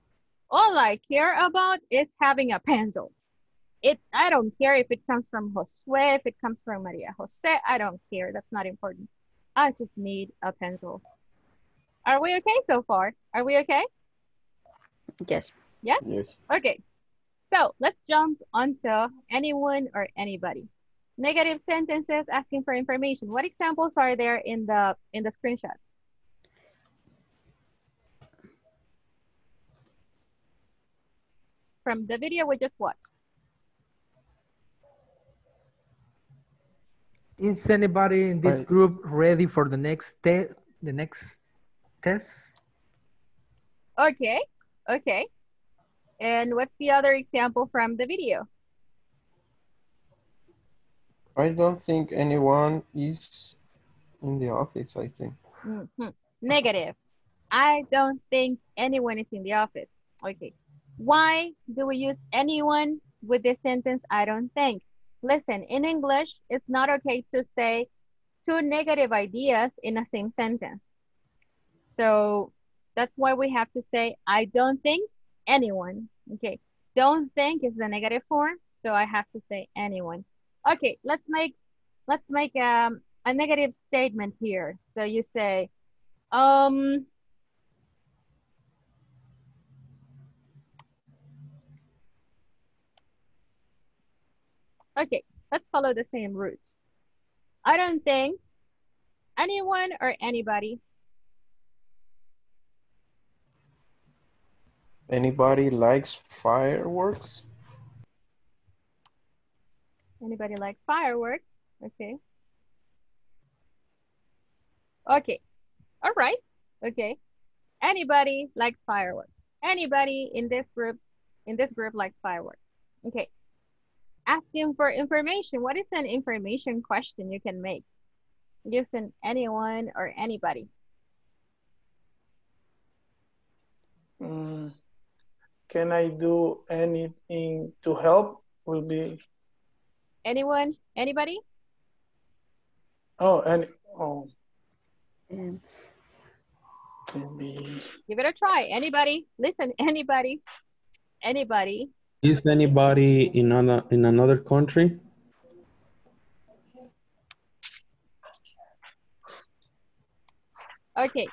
All I care about is having a pencil. I don't care if it comes from Josue, if it comes from Maria Jose. I don't care. That's not important. I just need a pencil. Are we okay so far? Are we okay? Yes. Yeah? Yes. Okay. So let's jump onto anyone or anybody. Negative sentences asking for information. What examples are there in the screenshots? From the video we just watched. Is anybody in this group ready for the next test? Okay. Okay. And what's the other example from the video? I don't think anyone is in the office, I think. Negative. I don't think anyone is in the office. Okay. Why do we use anyone with this sentence, I don't think? Listen, in English, it's not okay to say two negative ideas in the same sentence. So that's why we have to say, I don't think anyone. Okay. Don't think is the negative form. So I have to say anyone. Okay, let's make a negative statement here. So you say, okay, let's follow the same route. I don't think anyone or anybody. Anybody likes fireworks? Anybody likes fireworks? Okay. Okay. All right. Okay. Anybody likes fireworks. Anybody in this group likes fireworks. Okay. Asking for information. What is an information question you can make using anyone or anybody? can I do anything to help? Will be Anyone? Anybody? oh and oh Um, maybe Give it a try. Anybody? Listen, anybody? Anybody? Is anybody in another country? Okay,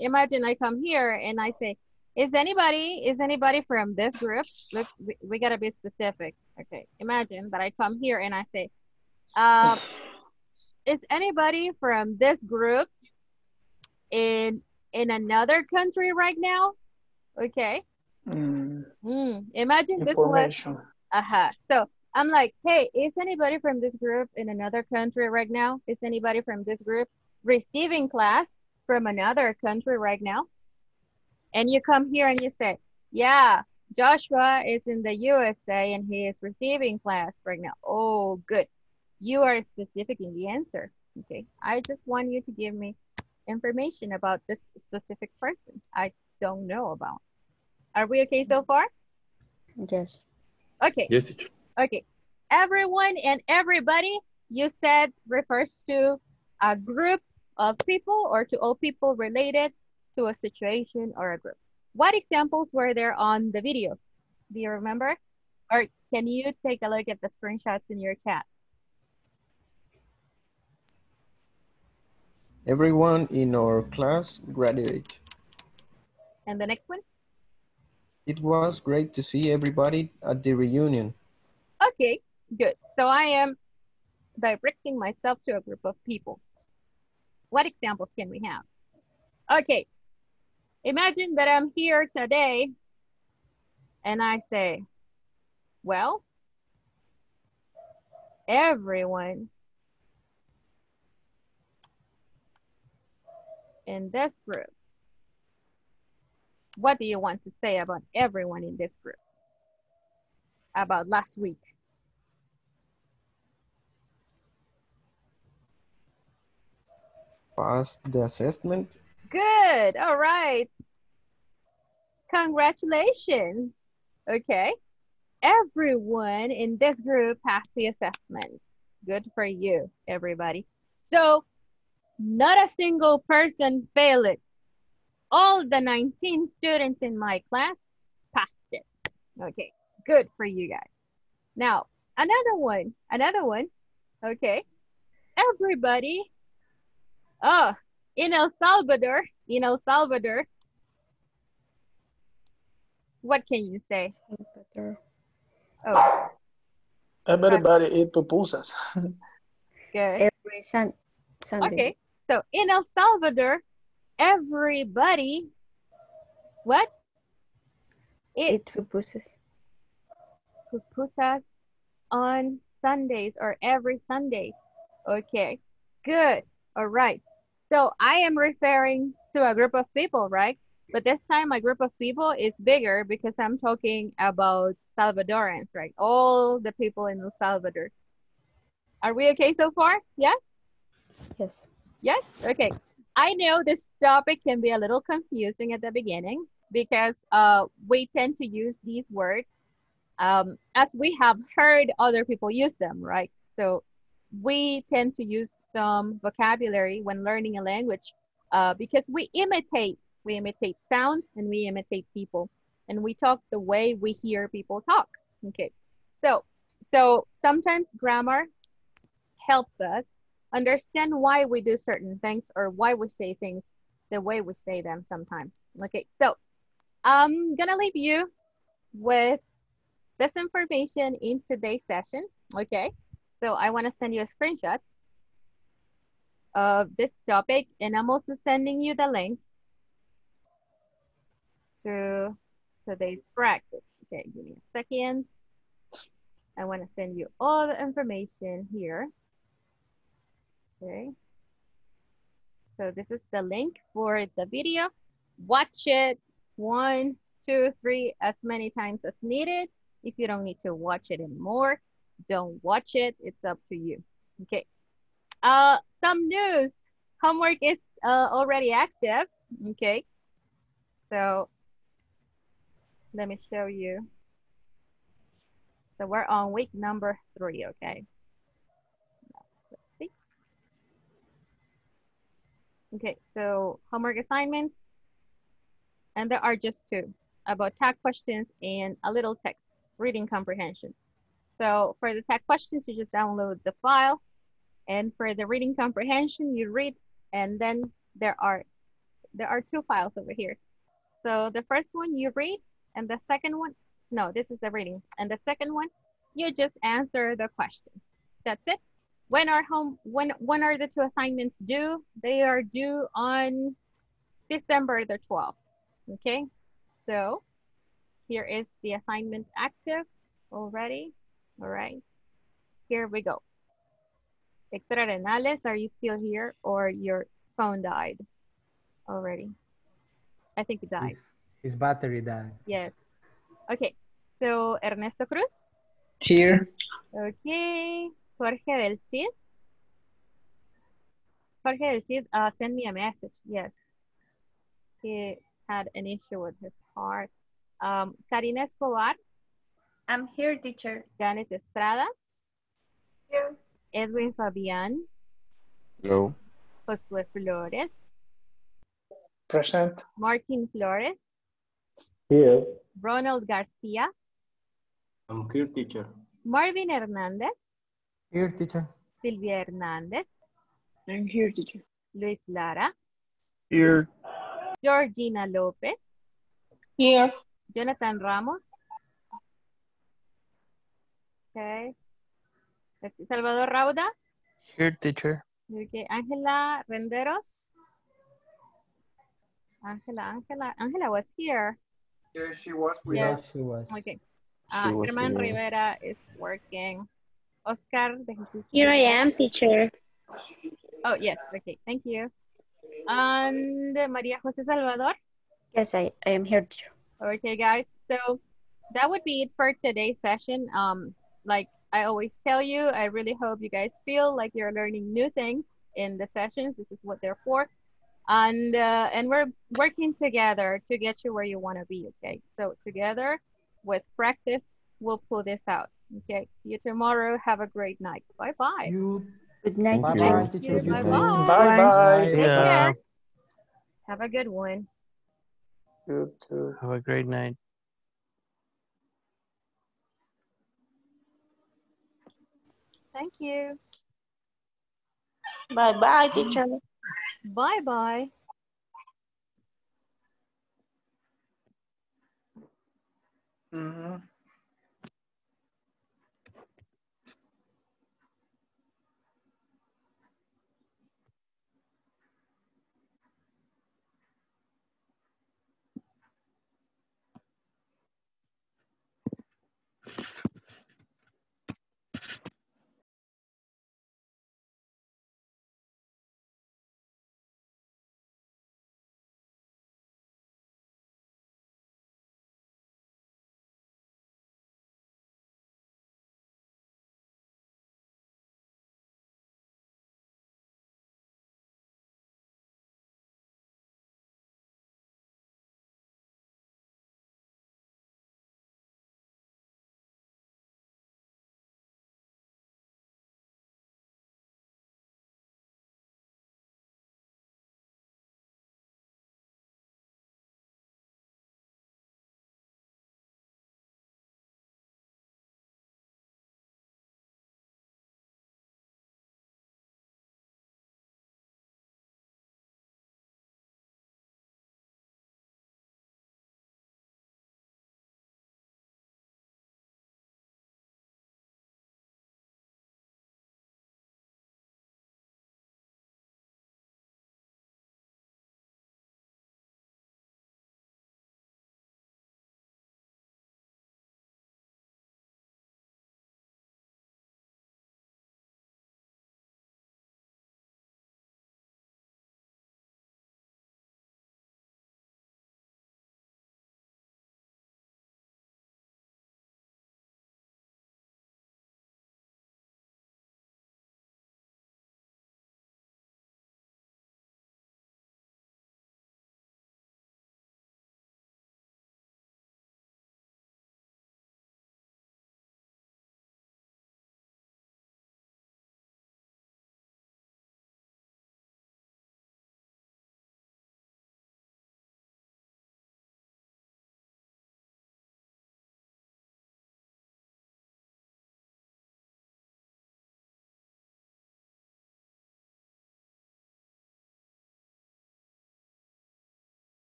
imagine I come here and I say, is anybody from this group? Look, we gotta be specific. Okay, imagine that I come here and I say, is anybody from this group in another country right now? Okay. Imagine this was information. So I'm like, hey, is anybody from this group in another country right now? Is anybody from this group receiving class from another country right now? And you come here and you say, yeah, Joshua is in the USA and he is receiving class right now. Oh, good. You are specific in the answer. Okay. I just want you to give me information about this specific person I don't know about. Are we okay so far? yes. Okay. Yes, teacher. Okay. Everyone and everybody, you said refers to a group of people or to all people related to a situation or a group. What examples were there on the video? Do you remember? Or can you take a look at the screenshots in your chat? Everyone in our class graduated. And the next one? It was great to see everybody at the reunion. Okay, good. So I am directing myself to a group of people. What examples can we have? Okay, imagine that I'm here today and I say, well, everyone in this group. What do you want to say about everyone in this group? About last week? Passed the assessment. Good, all right. Congratulations. Okay. Everyone in this group passed the assessment. Good for you, everybody. So not a single person failed it. All the 19 students in my class passed it. Okay, good for you guys. Now, another one. Okay. Everybody, in El Salvador, what can you say? Oh. Everybody eat pupusas. Good. Every Sunday. Okay, so in El Salvador, everybody, what? Eat pupusas. Pupusas on Sundays or every Sunday. Okay, good. All right. So I am referring to a group of people, right? But this time my group of people is bigger because I'm talking about Salvadorans, right? All the people in El Salvador. Are we okay so far? Yes? Yes. Yes? Okay. I know this topic can be a little confusing at the beginning because we tend to use these words as we have heard other people use them, right? So we tend to use some vocabulary when learning a language because we imitate sounds and we imitate people and we talk the way we hear people talk. Okay, so sometimes grammar helps us understand why we do certain things or why we say things the way we say them sometimes. Okay, so I'm gonna leave you with this information in today's session. Okay, so I want to send you a screenshot of this topic and I'm also sending you the link to today's practice. Okay, give me a second. I want to send you all the information here. Okay, so this is the link for the video. Watch it 1, 2, 3 as many times as needed. If you don't need to watch it anymore, don't watch it. It's up to you. Okay. Some news. Homework is already active. Okay. So Let me show you. So we're on week number 3, okay? Let's see. Okay, so homework assignments, and there are just 2 about tag questions and a little text, reading comprehension. So for the tag questions, you just download the file, and for the reading comprehension, you read, and then there are 2 files over here. So the first one you read, and the second one, no, this is the reading, and the second one, you just answer the question. That's it. When are the 2 assignments due? They are due on December the 12th. Okay, so here is the assignment active already. All right, here we go. Hector Arenales, are you still here or your phone died already? I think it died. His battery died. Yes. Okay, so Ernesto Cruz? Here. Okay, Jorge del Cid? Jorge del Cid sent me a message, yes. He had an issue with his heart. Karina Escobar? I'm here, teacher. Janet Estrada? Here. Edwin Fabian? Hello. Josué Flores? Present. Martin Flores? Here. Ronald Garcia? I'm here, teacher. Marvin Hernandez? Here, teacher. Silvia Hernandez? I'm here, teacher. Luis Lara? Here. Georgina Lopez? Here. Jonathan Ramos? Okay. Let's see. Salvador Rauda? Here, teacher. Okay. Angela Renderos? Angela was here. Yeah, she was with Yes. us. She was. Okay. She was Germán here. Rivera is working. Oscar de Jesus. Here I am, teacher. Oh, yes. Okay. Thank you. And Maria Jose Salvador? Yes, I am here, teacher. Okay, guys. So that would be it for today's session. Like I always tell you, I really hope you guys feel like you're learning new things in the sessions. This is what they're for. And we're working together to get you where you want to be, okay? So together with practice, we'll pull this out, okay? See you tomorrow. Have a great night. Bye-bye. Good night, Thank teacher. you. Thank you. Good Bye-bye. night. Bye-bye. Take Yeah. care. Have a good one. You too. Have a great night. Thank you. Bye-bye, teacher. Bye-bye. Mhm.